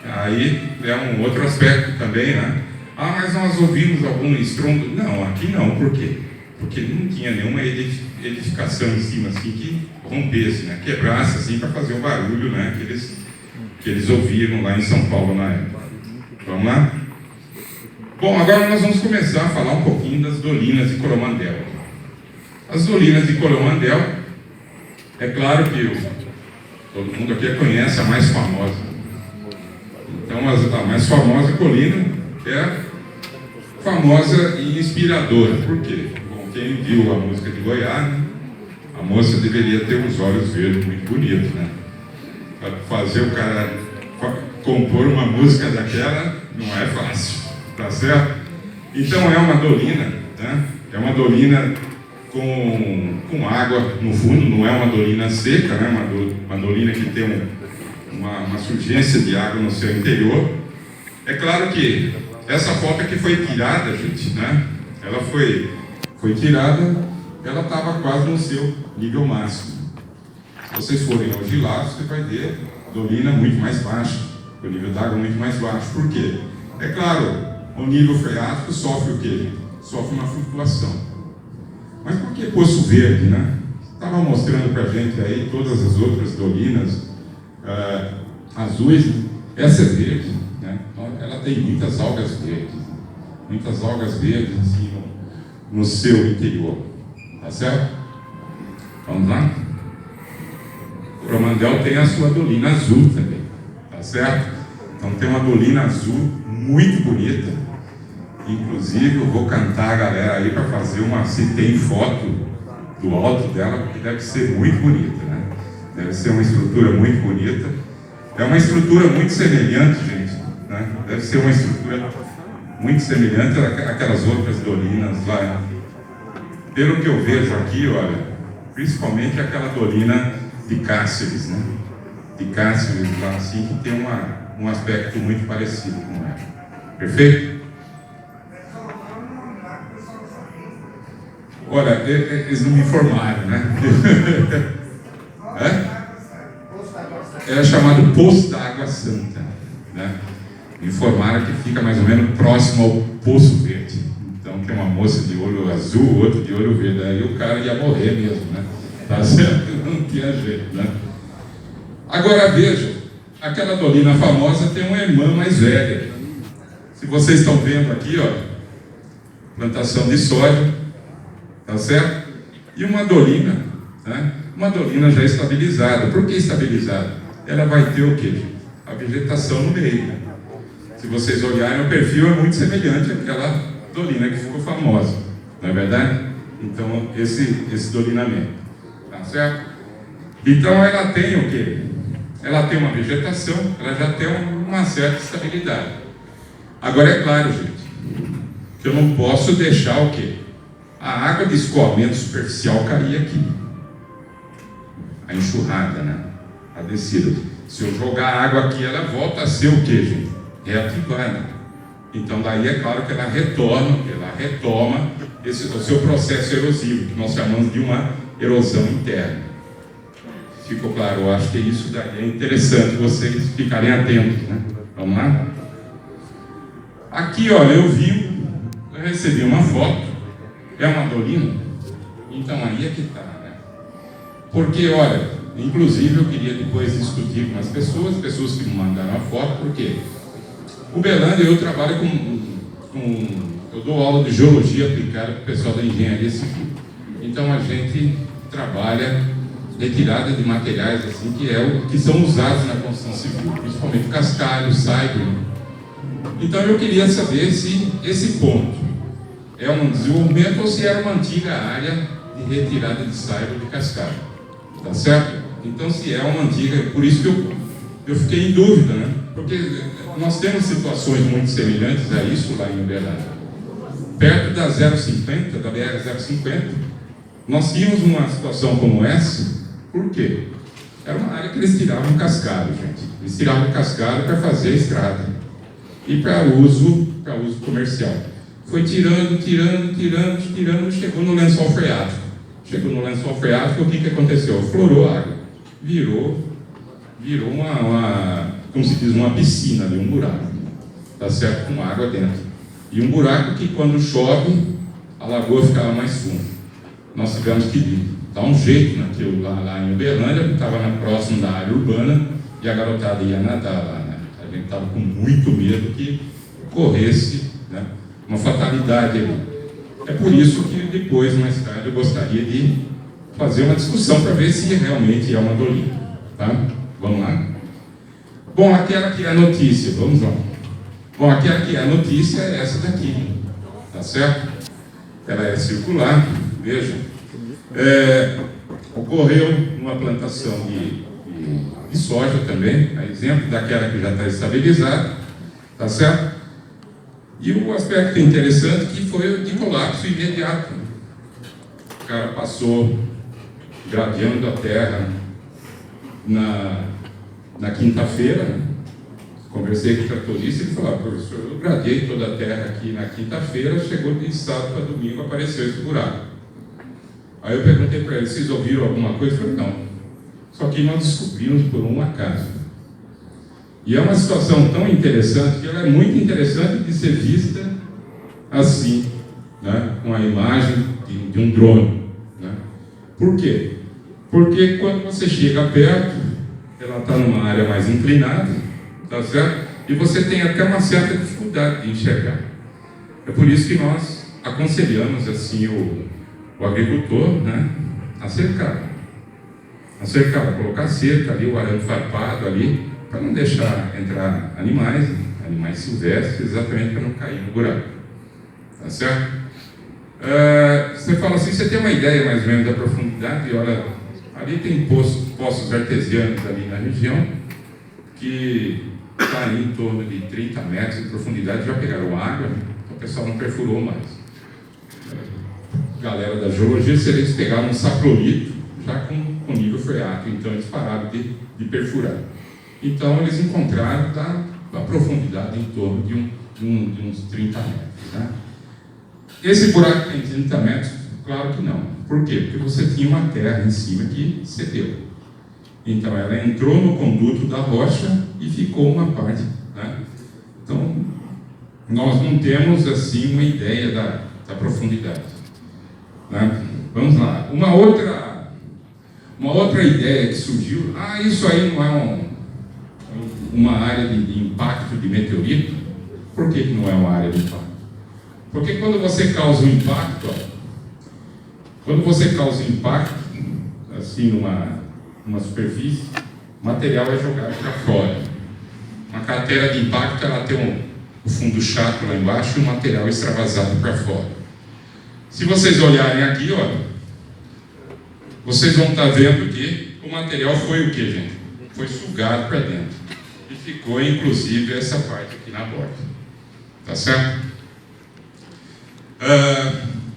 Aí é um outro aspecto também, né? Ah, mas nós ouvimos algum estrondo? Não, aqui não, por quê? Porque não tinha nenhuma edificação em cima assim que rompesse, né? Quebrasse assim para fazer o barulho, né? Que eles ouviram lá em São Paulo na época. Vamos lá? Bom, agora nós vamos começar a falar um pouquinho das Dolinas de Coromandel. As Dolinas de Coromandel, é claro que todo mundo aqui conhece a mais famosa. Então, a mais famosa colina é famosa e inspiradora. Por quê? Bom, quem viu a música de Goiás, né? A moça deveria ter os olhos verdes muito bonitos, né? Para fazer o cara compor uma música daquela não é fácil, tá certo? Então é uma dolina, né? É uma dolina com água no fundo, não é uma dolina seca, né? Uma dolina que tem uma surgência de água no seu interior. É claro que essa foto aqui foi tirada, gente, né? Ela foi tirada, ela estava quase no seu nível máximo. Se vocês forem hoje lá, você vai ver a dolina muito mais baixa, o nível d'água muito mais baixo. Por quê? É claro, o nível freático sofre o quê? Sofre uma flutuação. Mas por que Poço Verde, né? Estava mostrando para a gente aí todas as outras dolinas azuis, né? Essa é verde, né? Ela tem muitas algas verdes assim no seu interior, tá certo? Vamos lá? Coromandel tem a sua dolina azul também, tá certo? Então tem uma dolina azul muito bonita. Inclusive eu vou cantar a galera aí para fazer se tem foto do alto dela, porque deve ser muito bonita, né? Deve ser uma estrutura muito bonita. É uma estrutura muito semelhante, gente, né? Deve ser uma estrutura muito semelhante àquelas outras dolinas lá. Pelo que eu vejo aqui, olha, principalmente aquela dolina de Cáceres, né? De Cáceres lá assim, que tem um aspecto muito parecido com ela. Perfeito? Olha, eles não me informaram, né? É chamado Poço da Água Santa, né? Me informaram que fica mais ou menos próximo ao Poço Verde. Então tem uma moça de olho azul, outro de olho verde. Aí o cara ia morrer mesmo, né? Tá certo? Não tinha jeito, né? Agora veja, aquela dolina famosa tem uma irmã mais velha. Se vocês estão vendo aqui, ó, plantação de soja, tá certo? E uma dolina, né? Uma dolina já estabilizada. Por que estabilizada? Ela vai ter o quê? A vegetação no meio, né? Se vocês olharem, o perfil é muito semelhante àquela dolina que ficou famosa, não é verdade? Então, esse dolinamento, tá certo? Então, ela tem o quê? Ela tem uma vegetação, ela já tem uma certa estabilidade. Agora, é claro, gente, que eu não posso deixar o quê? A água de escoamento superficial cair aqui. A enxurrada, né? A descida. Se eu jogar água aqui, ela volta a ser o quê, gente? Reativada. Então, daí é claro que ela retoma o seu processo erosivo, que nós chamamos de uma erosão interna. Ficou claro? Eu acho que isso daí é interessante vocês ficarem atentos, né? Vamos lá? Aqui, olha, eu recebi uma foto. É uma dolina? Então aí é que está, né? Porque, olha, inclusive eu queria depois discutir com as pessoas que me mandaram a foto, porque o Belândia, eu trabalho eu dou aula de geologia aplicada para o pessoal da engenharia civil. Então a gente trabalha retirada de materiais assim, que são usados na construção civil, principalmente cascalho, saibro. Então eu queria saber se esse ponto é um desenvolvimento ou se era uma antiga área de retirada de saibro de cascalho. Tá certo? Então se é uma antiga, por isso que eu fiquei em dúvida, né? Porque nós temos situações muito semelhantes a isso lá em Uberlândia. Perto da 050, da BR-050, nós tínhamos uma situação como essa. Por quê? Era uma área que eles tiravam cascalho, gente. Eles tiravam cascalho para fazer a estrada e para uso comercial. foi tirando, chegou no lençol freático. Chegou no lençol freático, o que aconteceu? Florou a água. Virou como se diz, uma piscina ali, um buraco. Tá certo? Com água dentro. E um buraco que quando chove, a lagoa ficava mais funda. Nós tivemos que dar um jeito naquilo lá em Uberlândia, que estava próximo da área urbana, e a garotada ia nadar lá, né? A gente estava com muito medo que ocorresse, né, uma fatalidade ali. É por isso que depois, mais tarde, eu gostaria de fazer uma discussão para ver se realmente é uma dolina. Tá? Vamos lá? Bom, aquela que é a notícia, vamos lá. Bom, aquela que é a notícia é essa daqui, tá certo? Ela é circular, veja. Ocorreu numa plantação de soja também, a exemplo daquela que já está estabilizada, tá certo? E o aspecto interessante que foi o de colapso imediato. O cara passou gradeando a terra na quinta-feira, né? Conversei com o tratorista e ele falou: professor, eu gradeei toda a terra aqui na quinta-feira, chegou de sábado para domingo, apareceu esse buraco. Aí eu perguntei para ele: vocês ouviram alguma coisa? Ele falou: não. Só que nós descobrimos por um acaso. E é uma situação tão interessante, que ela é muito interessante de ser vista assim, né? Com a imagem de um drone. Né? Por quê? Porque quando você chega perto, ela está numa área mais inclinada, tá certo? E você tem até uma certa dificuldade de enxergar. É por isso que nós aconselhamos assim o agricultor, né, a cercar, colocar cerca ali, o arame farpado ali, para não deixar entrar animais silvestres, exatamente para não cair no buraco. Tá certo? Você fala assim, você tem uma ideia mais ou menos da profundidade? Olha, ali tem poços artesianos ali na região, que está ali em torno de 30 metros de profundidade, já pegaram água, então o pessoal não perfurou mais. Galera da geologia, se eles pegaram um saprolito, já com nível freático, então eles pararam de perfurar. Então eles encontraram a profundidade em torno de uns 30 metros. Né? Esse buraco tem 30 metros? Claro que não. Por quê? Porque você tinha uma terra em cima que cedeu. Então ela entrou no conduto da rocha e ficou uma parte. Né? Então nós não temos assim uma ideia da profundidade. Né? Vamos lá. Uma outra ideia que surgiu, isso aí não é uma área de impacto de meteorito. Por que não é uma área de impacto? Porque quando você causa um impacto, assim numa superfície, o material é jogado para fora. Uma cratera de impacto, ela tem o fundo chato lá embaixo e o material extravasado para fora. Se vocês olharem aqui, vocês vão estar vendo que o material foi o que, gente? Foi sugado para dentro. E ficou, inclusive, essa parte aqui na borda. Tá certo?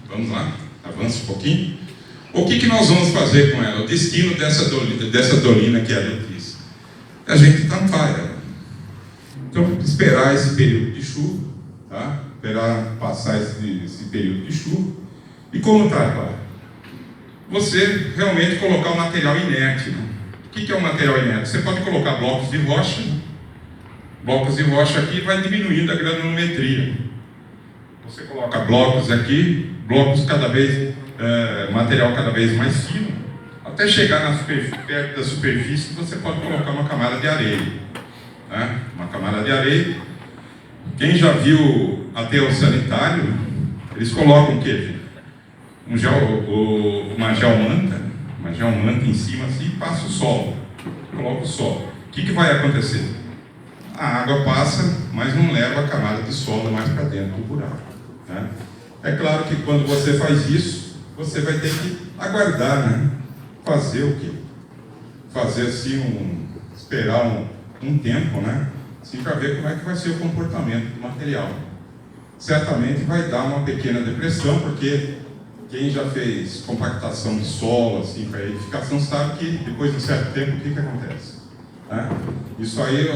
Vamos lá, avança um pouquinho. O que nós vamos fazer com ela? O destino dessa dolina que é a notícia. A gente tampar ela. Então, esperar esse período de chuva, tá? Esperar passar esse período de chuva. E como tapar? Você realmente colocar o material inerte. Né? O que é o material inerte? Você pode colocar blocos de rocha. Né? Blocos de rocha aqui vai diminuindo a granulometria. Você coloca blocos aqui, material cada vez mais fino, até chegar perto da superfície, você pode colocar uma camada de areia. Né? Uma camada de areia. Quem já viu aterro sanitário, eles colocam o quê? Uma geomanta em cima assim, e passa o solo. Coloca o solo. O que vai acontecer? A água passa, mas não leva a camada de solo mais para dentro do buraco. Né? É claro que quando você faz isso, você vai ter que aguardar, né? Fazer o quê? Fazer assim, esperar um tempo, né? Assim, para ver como é que vai ser o comportamento do material. Certamente vai dar uma pequena depressão, porque quem já fez compactação de solo, assim, para edificação, sabe que depois de um certo tempo, o que acontece? Né? Isso aí,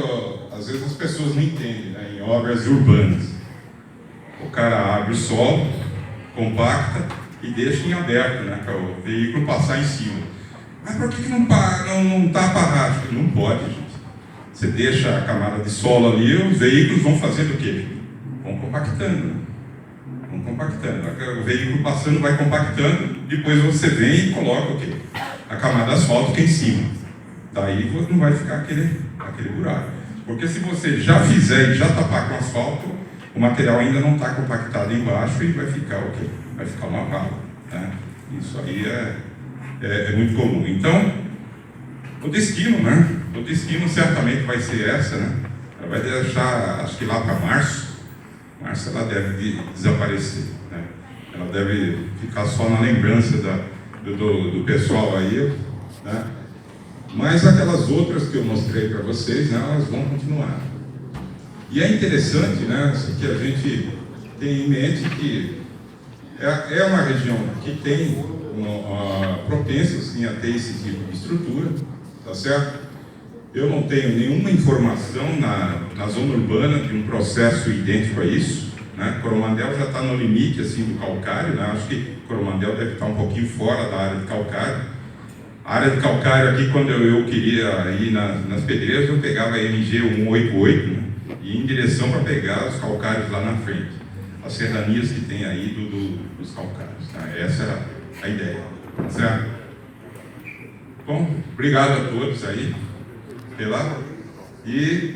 às vezes as pessoas não entendem, né? Em obras urbanas. cara abre o solo, compacta e deixa em aberto, né, para o veículo passar em cima. Mas por que não tapa a racha? Não pode, gente. Você deixa a camada de solo ali, os veículos vão fazendo o quê? Vão compactando, né? Vão compactando. O veículo passando vai compactando, depois você vem e coloca o quê? A camada asfáltica em cima. Daí não vai ficar aquele buraco. Porque se você já fizer e já tapar com asfalto, o material ainda não está compactado embaixo e vai ficar o quê? Vai ficar uma vala, né? Isso aí é muito comum. Então, o destino, né? O destino certamente vai ser essa, né? Ela vai deixar, acho que lá para março ela deve desaparecer, né? Ela deve ficar só na lembrança do pessoal aí, né? Mas aquelas outras que eu mostrei para vocês, né, elas vão continuar. E é interessante, né, que a gente tem em mente que é uma região que tem propensa assim, a ter esse tipo de estrutura, tá certo? Eu não tenho nenhuma informação na zona urbana de um processo idêntico a isso, né? Coromandel já está no limite assim, do calcário, né? Acho que Coromandel deve estar um pouquinho fora da área de calcário. A área de calcário aqui, quando eu queria ir nas pedreiras, eu pegava a MG 188, né, e ia em direção para pegar os calcários lá na frente. As serranias que tem aí dos calcários. Tá? Essa era a ideia. Tá certo? Bom, obrigado a todos aí e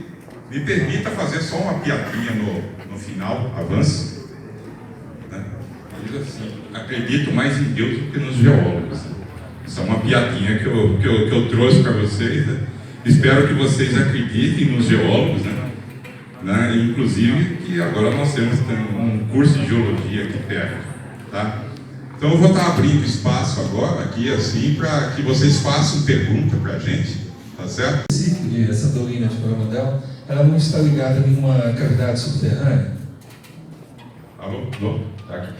me permita fazer só uma piadinha no final, avance. Né? Diz assim, acredito mais em Deus do que nos geólogos. Isso é uma piadinha que eu trouxe para vocês, né? Espero que vocês acreditem nos geólogos, né? Inclusive que agora nós temos um curso de geologia aqui perto, tá? Então eu vou estar abrindo espaço agora aqui assim para que vocês façam pergunta para a gente, tá certo? O ciclo de Santa Olinda de Coromandel, ela não está ligada em uma cavidade subterrânea? Alô? Alô? Tá aqui.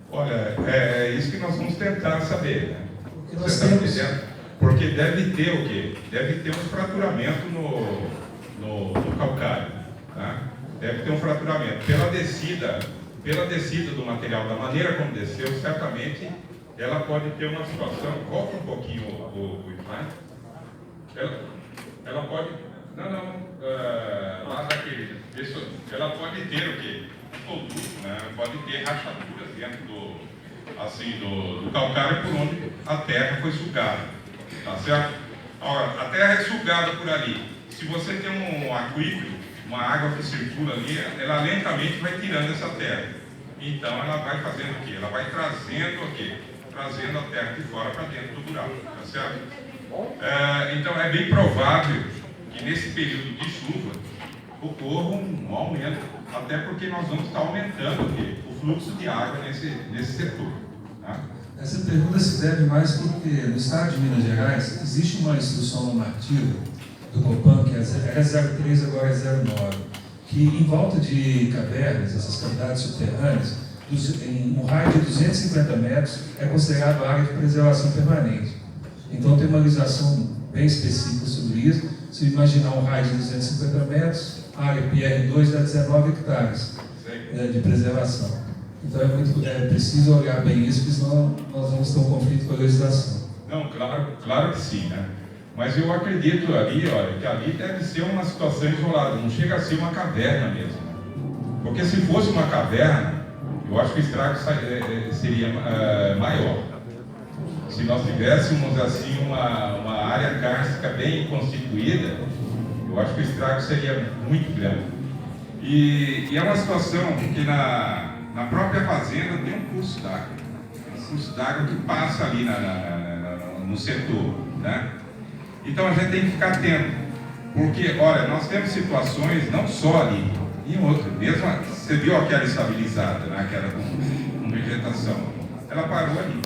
Olha, é isso que nós vamos tentar saber, né? Porque deve ter o quê? Deve ter um fraturamento no calcário, tá? Deve ter um fraturamento. Pela descida do material, da maneira como desceu, certamente ela pode ter uma situação. Volta um pouquinho o slide. Ela pode. Lá daquele. Ela pode ter o quê? Conduto, né? Pode ter rachaduras dentro do calcário por onde a terra foi sugada, tá certo? Agora, a terra é sugada por ali. Se você tem um aquífero, uma água que circula ali, ela lentamente vai tirando essa terra. Então ela vai fazendo o quê? Ela vai trazendo o quê? Trazendo a terra de fora para dentro do buraco, tá certo? Então é bem provável que nesse período de chuva ocorra um aumento, até porque nós vamos estar aumentando o fluxo de água nesse setor. Tá? Essa pergunta se deve mais porque no estado de Minas Gerais existe uma instrução normativa do Copan, que era 03, agora é 09, que em volta de cavernas, essas cavidades subterrâneas, em um raio de 250 metros é considerado área de preservação permanente. Então tem uma legislação bem específica sobre isso. Se imaginar um raio de 250 metros, a área PR2 dá 19 hectares de preservação. Então é preciso olhar bem isso, porque senão nós vamos ter um conflito com a legislação. Não, claro que sim, né? Mas eu acredito ali, olha, que ali deve ser uma situação isolada, não chega a ser uma caverna mesmo. Porque se fosse uma caverna, eu acho que o estrago seria maior. Se nós tivéssemos assim uma área kárstica bem constituída, eu acho que o estrago seria muito grande. E é uma situação que na própria fazenda tem um curso d'água. Um curso d'água que passa ali no setor, né? Então a gente tem que ficar atento. Porque, olha, nós temos situações não só ali, em outro. Mesmo, você viu aquela estabilizada, né? Aquela com vegetação. Ela parou ali.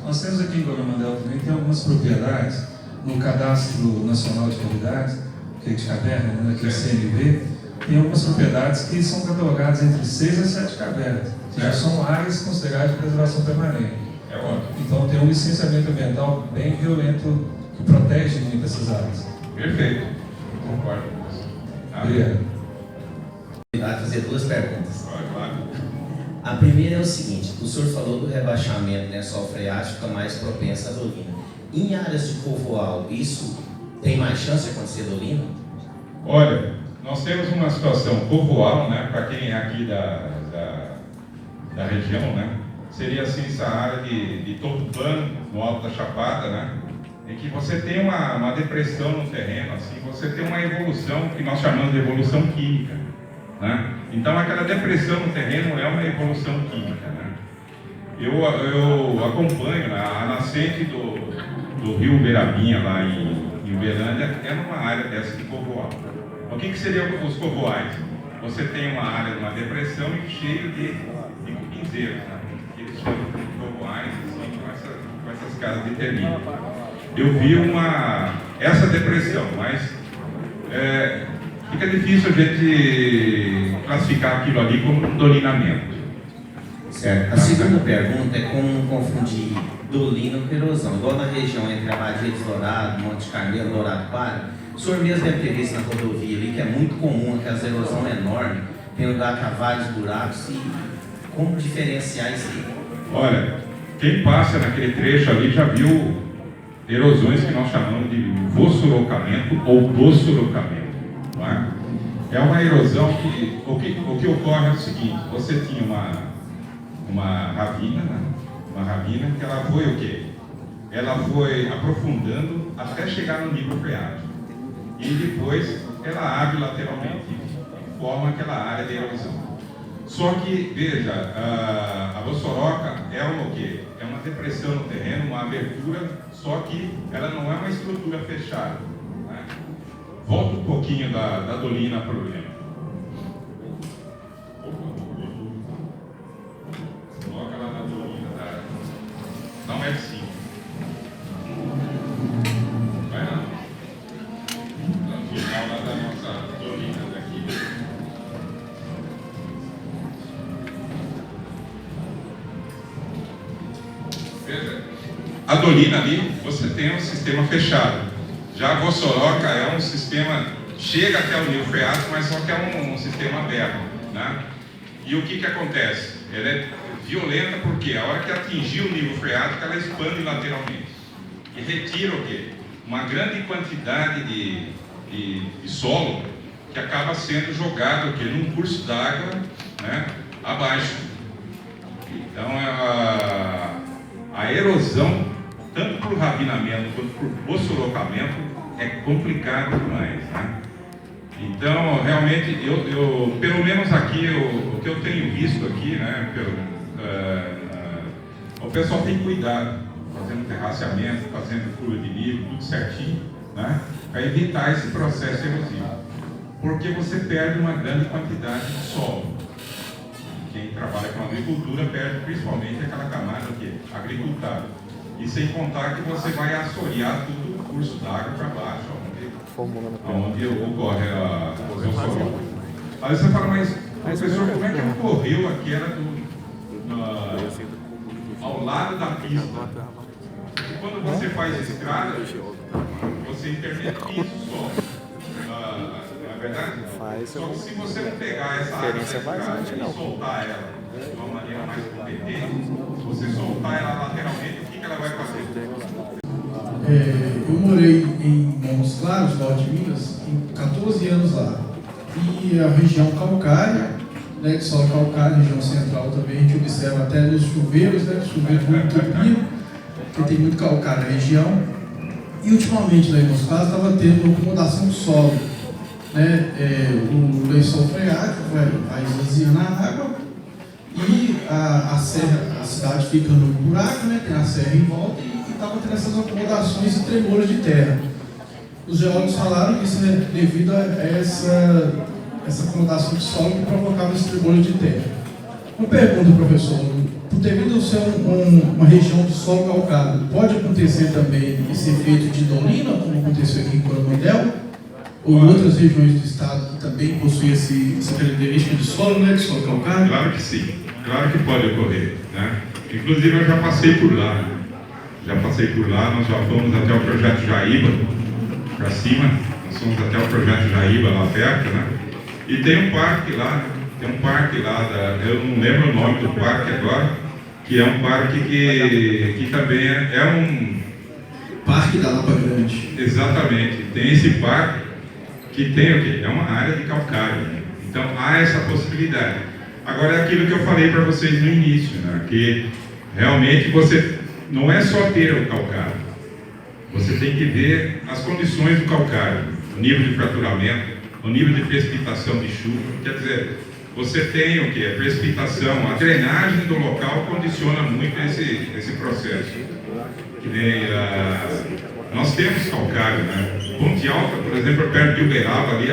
Nós temos aqui em Coromandel também, tem algumas propriedades no Cadastro Nacional de Cavidades, que é de caverna, né, que é CNV, tem algumas propriedades que são catalogadas entre 6 a 7 cavernas, que já são áreas consideradas de preservação permanente. É ótimo. Então tem um licenciamento ambiental bem violento que protege muito essas áreas. Perfeito. Concordo com você. Obrigado. Fazer duas perguntas. A primeira é o seguinte, o senhor falou do rebaixamento, né, solo freático fica mais propensa à dolina. Em áreas de povoal, isso tem mais chance de acontecer dolina? Olha, nós temos uma situação povoal, né, para quem é aqui da região, né, seria assim essa área de topo plano, no alto da Chapada, né, em que você tem uma depressão no terreno, assim, você tem uma evolução que nós chamamos de evolução química, né? Então aquela depressão no terreno é uma evolução química, né? Eu acompanho, né, a nascente do rio Uberabinha lá em Uberlândia é numa área dessa de povoal. O que seriam os povoais? Você tem uma área de uma depressão e cheio de cupinzeiros, né? Eles chamam de povoais, assim, com essas casas de termínio. Eu vi essa depressão, mas fica difícil a gente classificar aquilo ali como um dolinamento. Certo. A segunda pergunta é como confundir dolina com erosão. Igual na região entre Abadia de Dourado, Monte Carneiro, Dourado Para, o senhor mesmo deve ter visto na rodovia ali que é muito comum, que as erosão é enorme, tem lugar com vários buracos, e como diferenciar isso aí? Olha, quem passa naquele trecho ali já viu erosões que nós chamamos de vossorocamento ou dossorocamento. Não é? É uma erosão que o que ocorre é o seguinte: você tinha uma ravina, né? Uma ravina que ela foi o quê? Ela foi aprofundando até chegar no nível freático e depois ela abre lateralmente e forma aquela área de erosão. Só que, veja, a vossoroca é o quê? É uma depressão no terreno, uma abertura, só que ela não é uma estrutura fechada, né? Volta um pouquinho da dolina para o problema. Coloca lá na dolina, dá um F5. Vai lá. No final lá da nossa dolina daqui. Veja, a dolina ali, você tem um sistema fechado. Já a vossoroca é um sistema, chega até o nível freático, mas só que é um sistema aberto, né? E o que acontece? Ela é violenta porque a hora que atingir o nível freático, ela expande lateralmente. E retira o quê? Uma grande quantidade de solo que acaba sendo jogado aqui num curso d'água, né, abaixo. Então, a erosão, tanto por ravinamento quanto por vossorocamento, é complicado demais, né? Então, realmente, eu pelo menos aqui, o que eu tenho visto aqui, né, o pessoal tem cuidado, fazendo terraceamento, fazendo curva de nível, tudo certinho, né, para evitar esse processo erosivo. Porque você perde uma grande quantidade de solo. Quem trabalha com agricultura perde principalmente aquela camada que é agricultada. E sem contar que você vai assorear todo o curso d'água para baixo, onde ocorre a vossoroca. Aí você fala, mas professor, como é que ocorreu aquela ao lado da pista? E quando você faz estrada, você intermia piso só. Não é verdade? Só que se você não pegar essa área da estrada e soltar ela de uma maneira mais competente, se você soltar ela lateralmente, o que ela vai fazer? Eu morei em Montes Claros, norte de Minas, em 14 anos lá. E a região calcária, né, de solo calcário, região central também, a gente observa até nos chuveiros, né, chuveiros muito entupido, porque tem muito calcário na região. E ultimamente lá em Montes Claros estava tendo uma acomodação do solo, né, o lençol freático vai esvaziando a água e a cidade fica no buraco, né, tem a serra em volta e estava tendo essas acomodações e tremores de terra. Os geólogos falaram que isso é devido a essa acomodação de solo que provocava esse tremor de terra. Uma pergunta, professor: devido a ser uma região de solo calcário, pode acontecer também esse efeito de dolina, como aconteceu aqui em Coromandel, ou em outras regiões do estado que também possuem essa característica de solo, né, de solo calcário? Claro que sim, claro que pode ocorrer, né? Inclusive eu já passei por lá, né? Nós já fomos até o projeto Jaíba, para cima, nós fomos até o projeto Jaíba lá perto, né? E tem um parque lá, né? Tem um parque lá, eu não lembro o nome do parque agora, que é um parque que também é um... Parque da Lapa Grande. Exatamente, tem esse parque que tem o quê? É uma área de calcário, né? Então há essa possibilidade. Agora é aquilo que eu falei para vocês no início, né? Que realmente você não é só ter o calcário, você tem que ver as condições do calcário, o nível de fraturamento, o nível de precipitação de chuva. Quer dizer, você tem o que? A precipitação, a drenagem do local condiciona muito esse processo. Que nem, nós temos calcário, né? Ponte Alta, por exemplo, perto de Uberaba, ali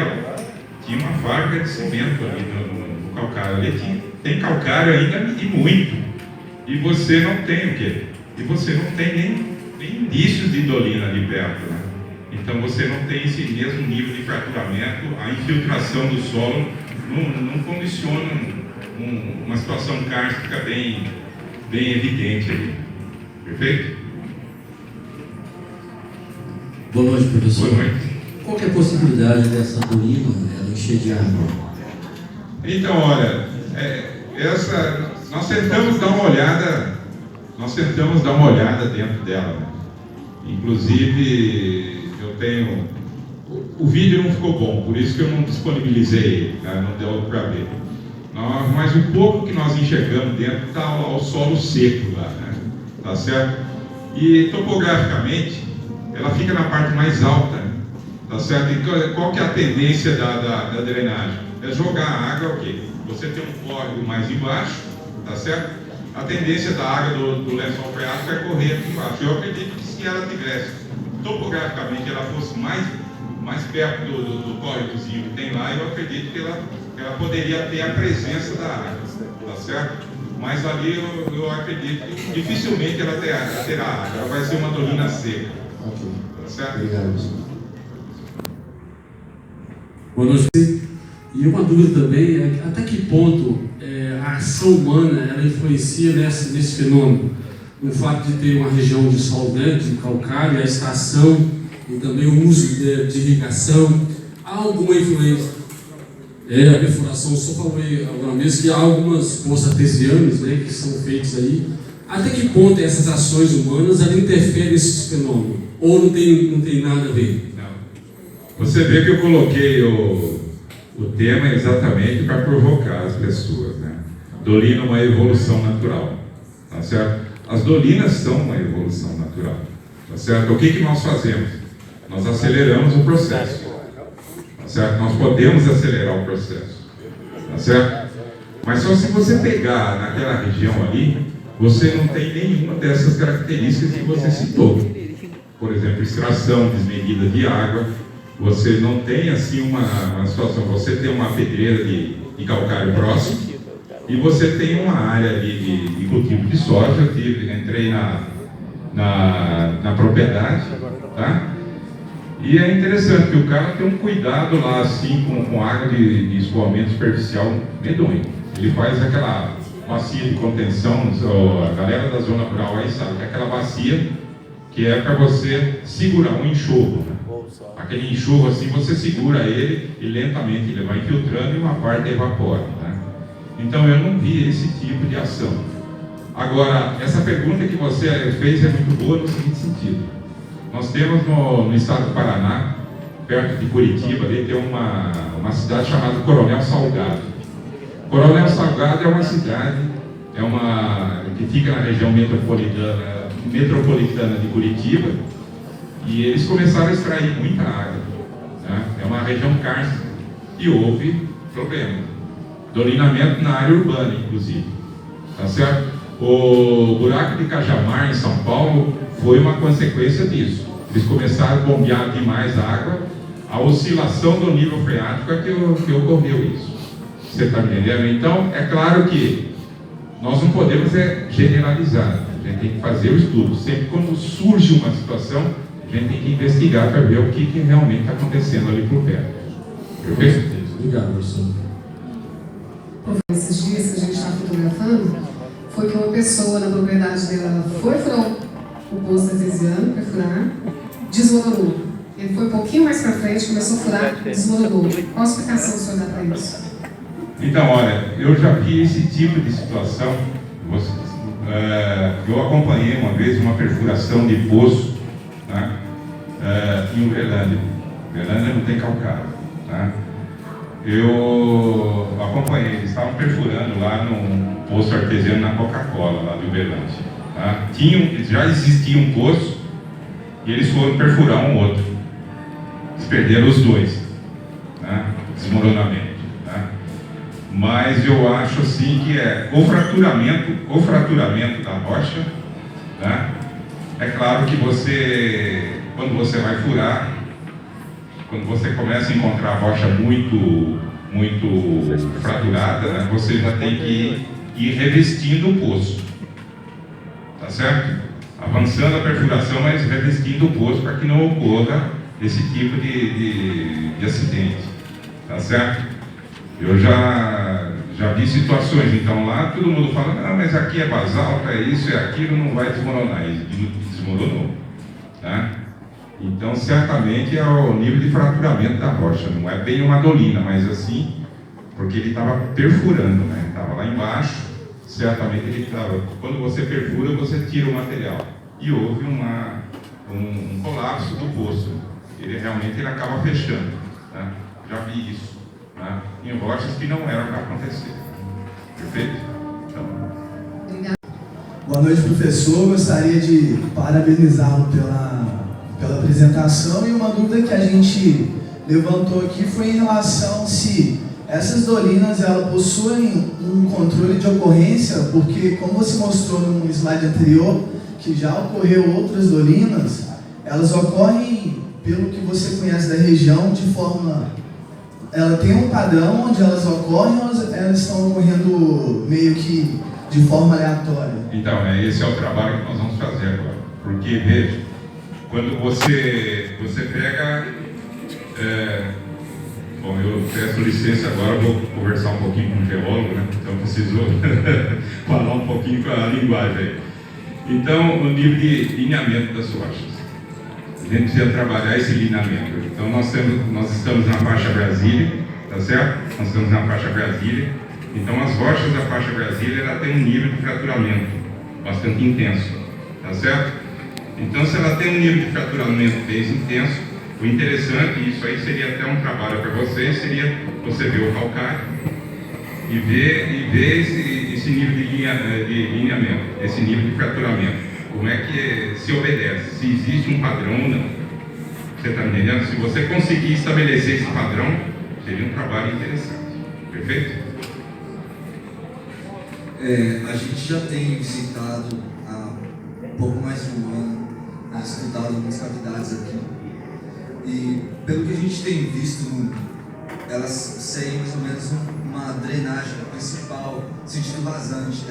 tinha uma fábrica de cimento ali no calcário. Ali tem calcário ainda e muito. E você não tem o quê? E você não tem nem indícios de dolina ali perto, né? Então você não tem esse mesmo nível de fraturamento, a infiltração do solo não condiciona uma situação kárstica bem evidente ali. Perfeito? Boa noite, professor. Boa noite. Qual que é a possibilidade dessa dolina ela encher de água? Então, olha, nós tentamos dar uma olhada dentro dela, né? Inclusive, eu tenho... O vídeo não ficou bom, por isso que eu não disponibilizei, né? Não deu para ver. Mas o pouco que nós enxergamos dentro está o solo seco lá, né? Tá certo? E topograficamente, ela fica na parte mais alta, tá certo? E qual que é a tendência da drenagem? É jogar a água, ok? Você tem um córrego mais embaixo, tá certo? A tendência da água do lençol freático é correr aqui embaixo. Eu acredito que se ela tivesse, topograficamente, ela fosse mais perto do córregozinho que tem lá, eu acredito que ela poderia ter a presença da água, tá certo? Mas ali eu acredito que dificilmente ela terá água, ela vai ser uma dolina seca. Ok. Tá certo? Obrigado, professor. Boa noite. E uma dúvida também é até que ponto a ação humana ela influencia nesse fenômeno. O fato de ter uma região de solo de calcário, a extração e também o uso de irrigação. Há alguma influência? A perfuração, só falei agora mesmo que há algumas poças artesianas, né, que são feitas aí. Até que ponto essas ações humanas ela interferem nesse fenômeno? Ou não tem nada a ver? Não. Você vê que eu coloquei o tema exatamente para provocar as pessoas, né? Dolina é uma evolução natural, tá certo? As dolinas são uma evolução natural, tá certo? O que nós fazemos? Nós aceleramos o processo, tá certo? Nós podemos acelerar o processo, tá certo? Mas só se você pegar naquela região ali, você não tem nenhuma dessas características que você citou. Por exemplo, extração desmedida de água. Você não tem assim uma situação, você tem uma pedreira de calcário próximo e você tem uma área ali de cultivo de soja. Eu entrei na propriedade, tá? E é interessante que o cara tem um cuidado lá assim com água de escoamento superficial medonho. Ele faz aquela bacia de contenção, a galera da zona rural aí sabe que é aquela bacia que é para você segurar um enxurro, né? Aquele enxurro assim, você segura ele e lentamente ele vai infiltrando e uma parte evapora, né? Então eu não vi esse tipo de ação. Agora, essa pergunta que você fez é muito boa no seguinte sentido. Nós temos no estado do Paraná, perto de Curitiba, ali tem uma cidade chamada Coronel Salgado. Coronel Salgado é uma cidade que fica na região metropolitana de Curitiba, e eles começaram a extrair muita água, né? É uma região cárstica e houve problema, dolinamento na área urbana, inclusive, tá certo? O buraco de Cajamar, em São Paulo, foi uma consequência disso. Eles começaram a bombear demais água, a oscilação do nível freático é que ocorreu isso. Você está me entendendo? Então, é claro que nós não podemos generalizar, a gente tem que fazer o estudo. Sempre quando surge uma situação, a gente tem que investigar para ver o que realmente está acontecendo ali por perto. Perfeito? Obrigado, professor. Esses dias que a gente está fotografando, foi que uma pessoa na propriedade dela foi furar o poço artesiano, perfurar, desmoronou. Ele foi um pouquinho mais para frente, começou a furar, desmoronou. Qual a explicação o senhor dá para isso? Então, olha, eu já vi esse tipo de situação. Eu acompanhei uma vez uma perfuração de poço, tá? Em Uberlândia. Uberlândia não tem calcário. Tá? Eu acompanhei, eles estavam perfurando lá num poço artesiano na Coca-Cola, lá de Uberlândia. Tá? Já existia um poço e eles foram perfurar um outro. Eles perderam os dois. Tá? Desmoronamento. Tá? Mas eu acho assim que o fraturamento da rocha. Tá? É claro que quando você vai furar, quando você começa a encontrar a rocha muito fraturada, né, você já tem que ir revestindo o poço, tá certo? Avançando a perfuração, mas revestindo o poço para que não ocorra esse tipo de acidente, tá certo? Eu já vi situações, então lá todo mundo fala, não, mas aqui é basalto, é isso, é aquilo, não vai desmoronar, e desmoronou, tá? Então, certamente é o nível de fraturamento da rocha, não é bem uma dolina, mas assim, porque ele estava perfurando, né? Estava lá embaixo, certamente ele estava. Quando você perfura, você tira o material. E houve um colapso do poço. Ele realmente acaba fechando. Né? Já vi isso. Né? Em rochas que não eram para acontecer. Perfeito? Então. Boa noite, professor. Gostaria de parabenizá-lo pela apresentação, e uma dúvida que a gente levantou aqui foi em relação se essas dolinas elas possuem um controle de ocorrência, porque como você mostrou no slide anterior, que já ocorreu outras dolinas, elas ocorrem, pelo que você conhece da região, de forma... Ela tem um padrão onde elas ocorrem, ou elas estão ocorrendo meio que de forma aleatória? Então, esse é o trabalho que nós vamos fazer agora. Porque, veja, quando você pega... bom, eu peço licença agora, vou conversar um pouquinho com o geólogo, né? Então preciso falar um pouquinho com a linguagem aí. Então, o nível de lineamento das rochas. A gente precisa trabalhar esse lineamento. Então, nós estamos na faixa Brasília, tá certo? Nós estamos na faixa Brasília. Então, as rochas da faixa Brasília, ela tem um nível de fraturamento bastante intenso, tá certo? Então, se ela tem um nível de fraturamento bem intenso, o interessante, e isso aí seria até um trabalho para vocês, seria você ver o calcário e ver esse nível de lineamento, esse nível de fraturamento. Como é que se obedece, se existe um padrão ou não. Você está entendendo? Se você conseguir estabelecer esse padrão, seria um trabalho interessante. Perfeito? A gente já tem visitado há um pouco mais de um ano, estudado algumas cavidades aqui. E pelo que a gente tem visto, elas seguem mais ou menos uma drenagem principal, sentido vazante.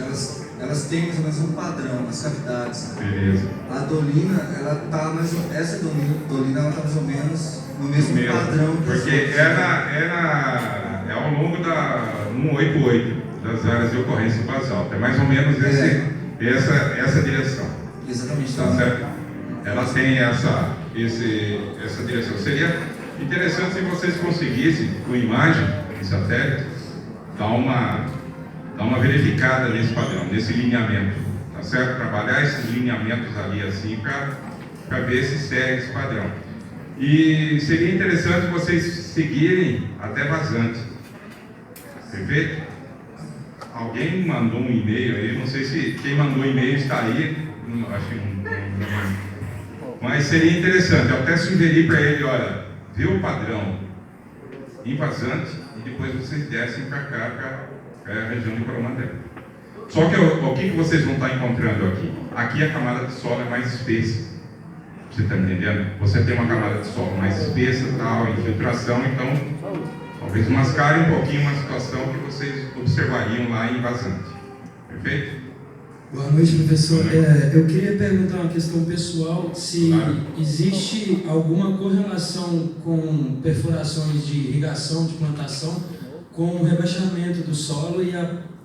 Elas têm mais ou menos um padrão, as cavidades. Beleza. A dolina, ela tá mais ou menos, essa dolina ela tá mais ou menos no mesmo padrão. Porque era ao longo da 188 das áreas de ocorrência basalto. É mais ou menos essa direção. Exatamente. Tá certo? Ela tem essa direção. Seria interessante se vocês conseguissem, com imagem de satélite, dar uma verificada nesse padrão, nesse lineamento, tá certo? Trabalhar esses lineamentos ali assim para ver se segue esse padrão. E seria interessante vocês seguirem até vazante. Perfeito? Alguém mandou um e-mail aí, não sei se quem mandou o e-mail está aí, acho que não. Mas seria interessante, eu até sugeri para ele, olha, vê o padrão em vazante e depois vocês descem para cá, para a região de Coromandel. Só que o que vocês vão estar encontrando aqui? Aqui a camada de solo é mais espessa. Você está entendendo? Você tem uma camada de solo mais espessa, tal, infiltração, então talvez mascare um pouquinho uma situação que vocês observariam lá em vazante. Perfeito? Boa noite, professor. Eu queria perguntar uma questão pessoal, se existe alguma correlação com perfurações de irrigação, de plantação, com o rebaixamento do solo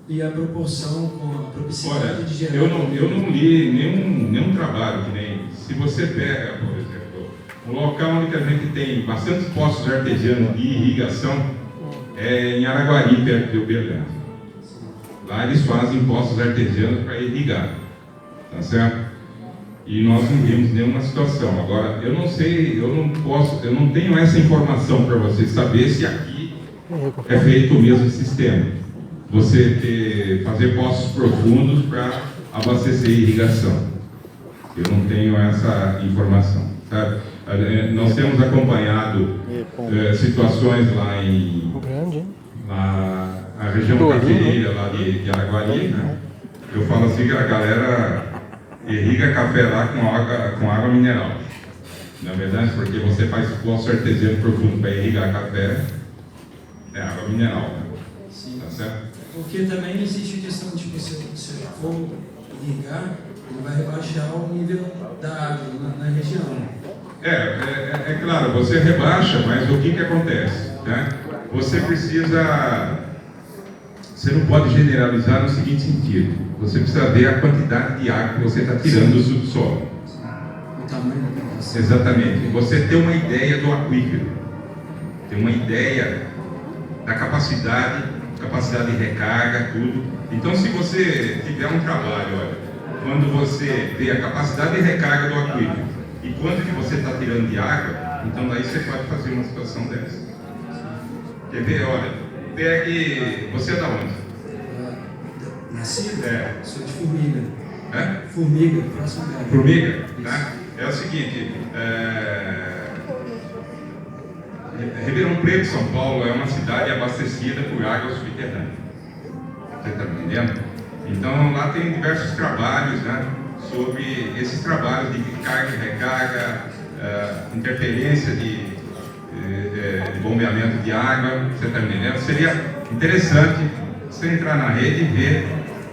e a proporção com a proximidade de gerar... Eu não li nenhum trabalho que nem... Se você pega, por exemplo, um local onde a gente tem bastante poços artesianos de irrigação, é em Araguari, perto de Uberlândia. Lá eles fazem poços artesianos para irrigar, tá certo? E nós não vimos nenhuma situação. Agora, eu não sei, eu não tenho essa informação para vocês saber se aqui é feito o mesmo sistema. Você fazer poços profundos para abastecer a irrigação. Eu não tenho essa informação, sabe? Nós temos acompanhado situações lá em na região cafeeira lá de Araguari, né? Eu falo assim que a galera irriga café lá com água mineral. Na verdade, porque você faz poço artesiano profundo para irrigar café, é água mineral, né? Sim. Tá certo? Porque também existe a questão de que se for irrigar, ele vai rebaixar o nível da água na região. É claro, você rebaixa, mas o que acontece, né? Você não pode generalizar no seguinte sentido: você precisa ver a quantidade de água que você está tirando do subsolo. O tamanho da plantação. Exatamente. Você tem uma ideia do aquífero, tem uma ideia da capacidade de recarga, tudo. Então, se você tiver um trabalho, olha, quando você vê a capacidade de recarga do aquífero e quanto que você está tirando de água, então daí você pode fazer uma situação dessa. Quer ver? Olha, pegue... Você é da onde? Nascido? É. Sou de Formiga. É? Formiga, próximo lugar. Formiga? Né? É o seguinte, Ribeirão Preto, São Paulo, é uma cidade abastecida por água subterrânea. Você está entendendo? Então lá tem diversos trabalhos, né, sobre esses trabalhos de carga e recarga, interferência de bombeamento de água. Você está entendendo? Seria interessante você entrar na rede e ver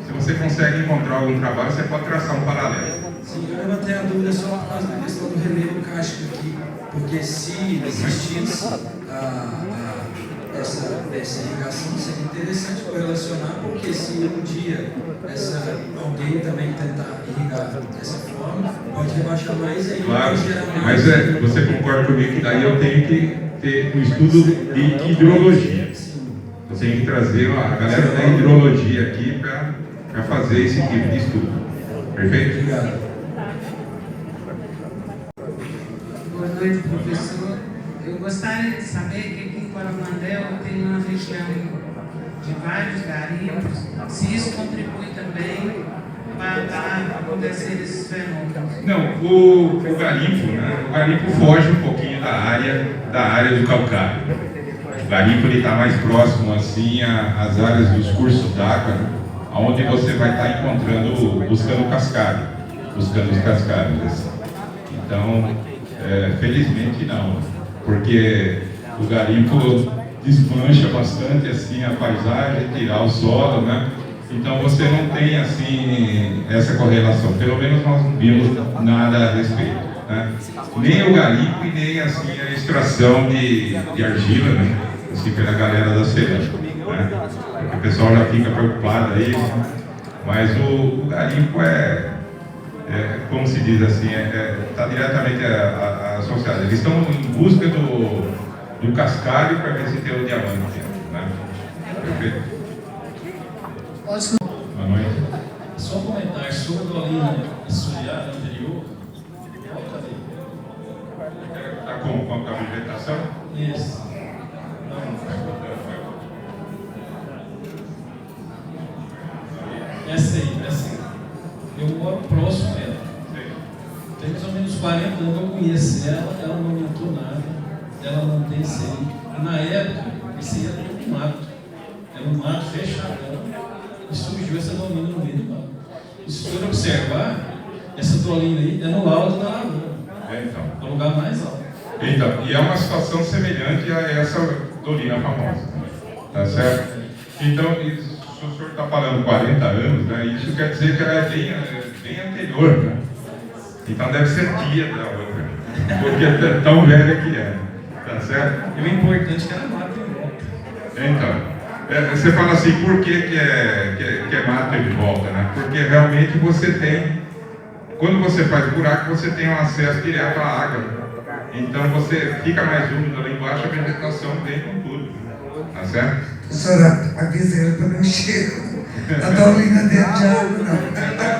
se você consegue encontrar algum trabalho. Você pode traçar um paralelo. Sim, eu levantei a dúvida só por causa da questão do relevo cástico aqui, porque se existisse essa irrigação, seria interessante correlacionar, porque se um dia alguém também tentar irrigar dessa forma, pode rebaixar mais e aí Claro, pode gerar mais. mas você concorda comigo que daí eu tenho que ter um estudo de hidrologia. Eu tenho que trazer a galera da hidrologia aqui para fazer esse tipo de estudo. Perfeito? Obrigado. Boa noite, professor. Eu gostaria de saber que aqui em Coromandel tem uma região de vários garimpos, se isso contribui também para acontecer esses fenômenos. Não, o garimpo, né? O garimpo foge um pouquinho da área do calcário. O garimpo está mais próximo assim às áreas dos cursos d'água, né? Onde você vai estar buscando cascalho, buscando os cascalhos. Assim. Então, felizmente não, porque o garimpo desmancha bastante assim a paisagem, tirar o solo, né? Então você não tem assim essa correlação. Pelo menos nós não vimos nada a respeito, né? Nem o garimpo e nem assim a extração de argila, né? Assim pela galera da Serra, né? Porque o pessoal já fica preocupado aí, né? Mas o garimpo como se diz assim, está diretamente associado. Eles estão em busca do cascalho para ver se tem o diamante, né? Perfeito? Boa noite. Só um comentário sobre a dolina assoreada anterior. Está com a vegetação? Isso. Essa aí. Eu moro próximo a ela. Tem mais ou menos 40 anos que eu conheço ela não aumentou nada, ela não tem isso aí. E na época, isso aí era um mato. Era um mato fechado. E surgiu essa dolina no meio do mato. E se for observar, essa dolina aí é no alto da lavoura. Então. É o lugar mais alto. Então, e é uma situação semelhante a essa dolina famosa. Tá certo? Então, se o senhor está falando 40 anos, né, isso quer dizer que ela é bem anterior, né? Então deve ser tia da outra, porque é tão velha que é. Tá certo? E o importante é que ela mata em volta. Então, você fala assim, por que é mato de volta, né? Porque realmente você tem, quando você faz buraco, você tem um acesso direto à água. Então você fica mais úmido lá embaixo, a vegetação vem com tudo. Tá certo? Professora, avisa ele para não encher a Paulina dentro de água, não.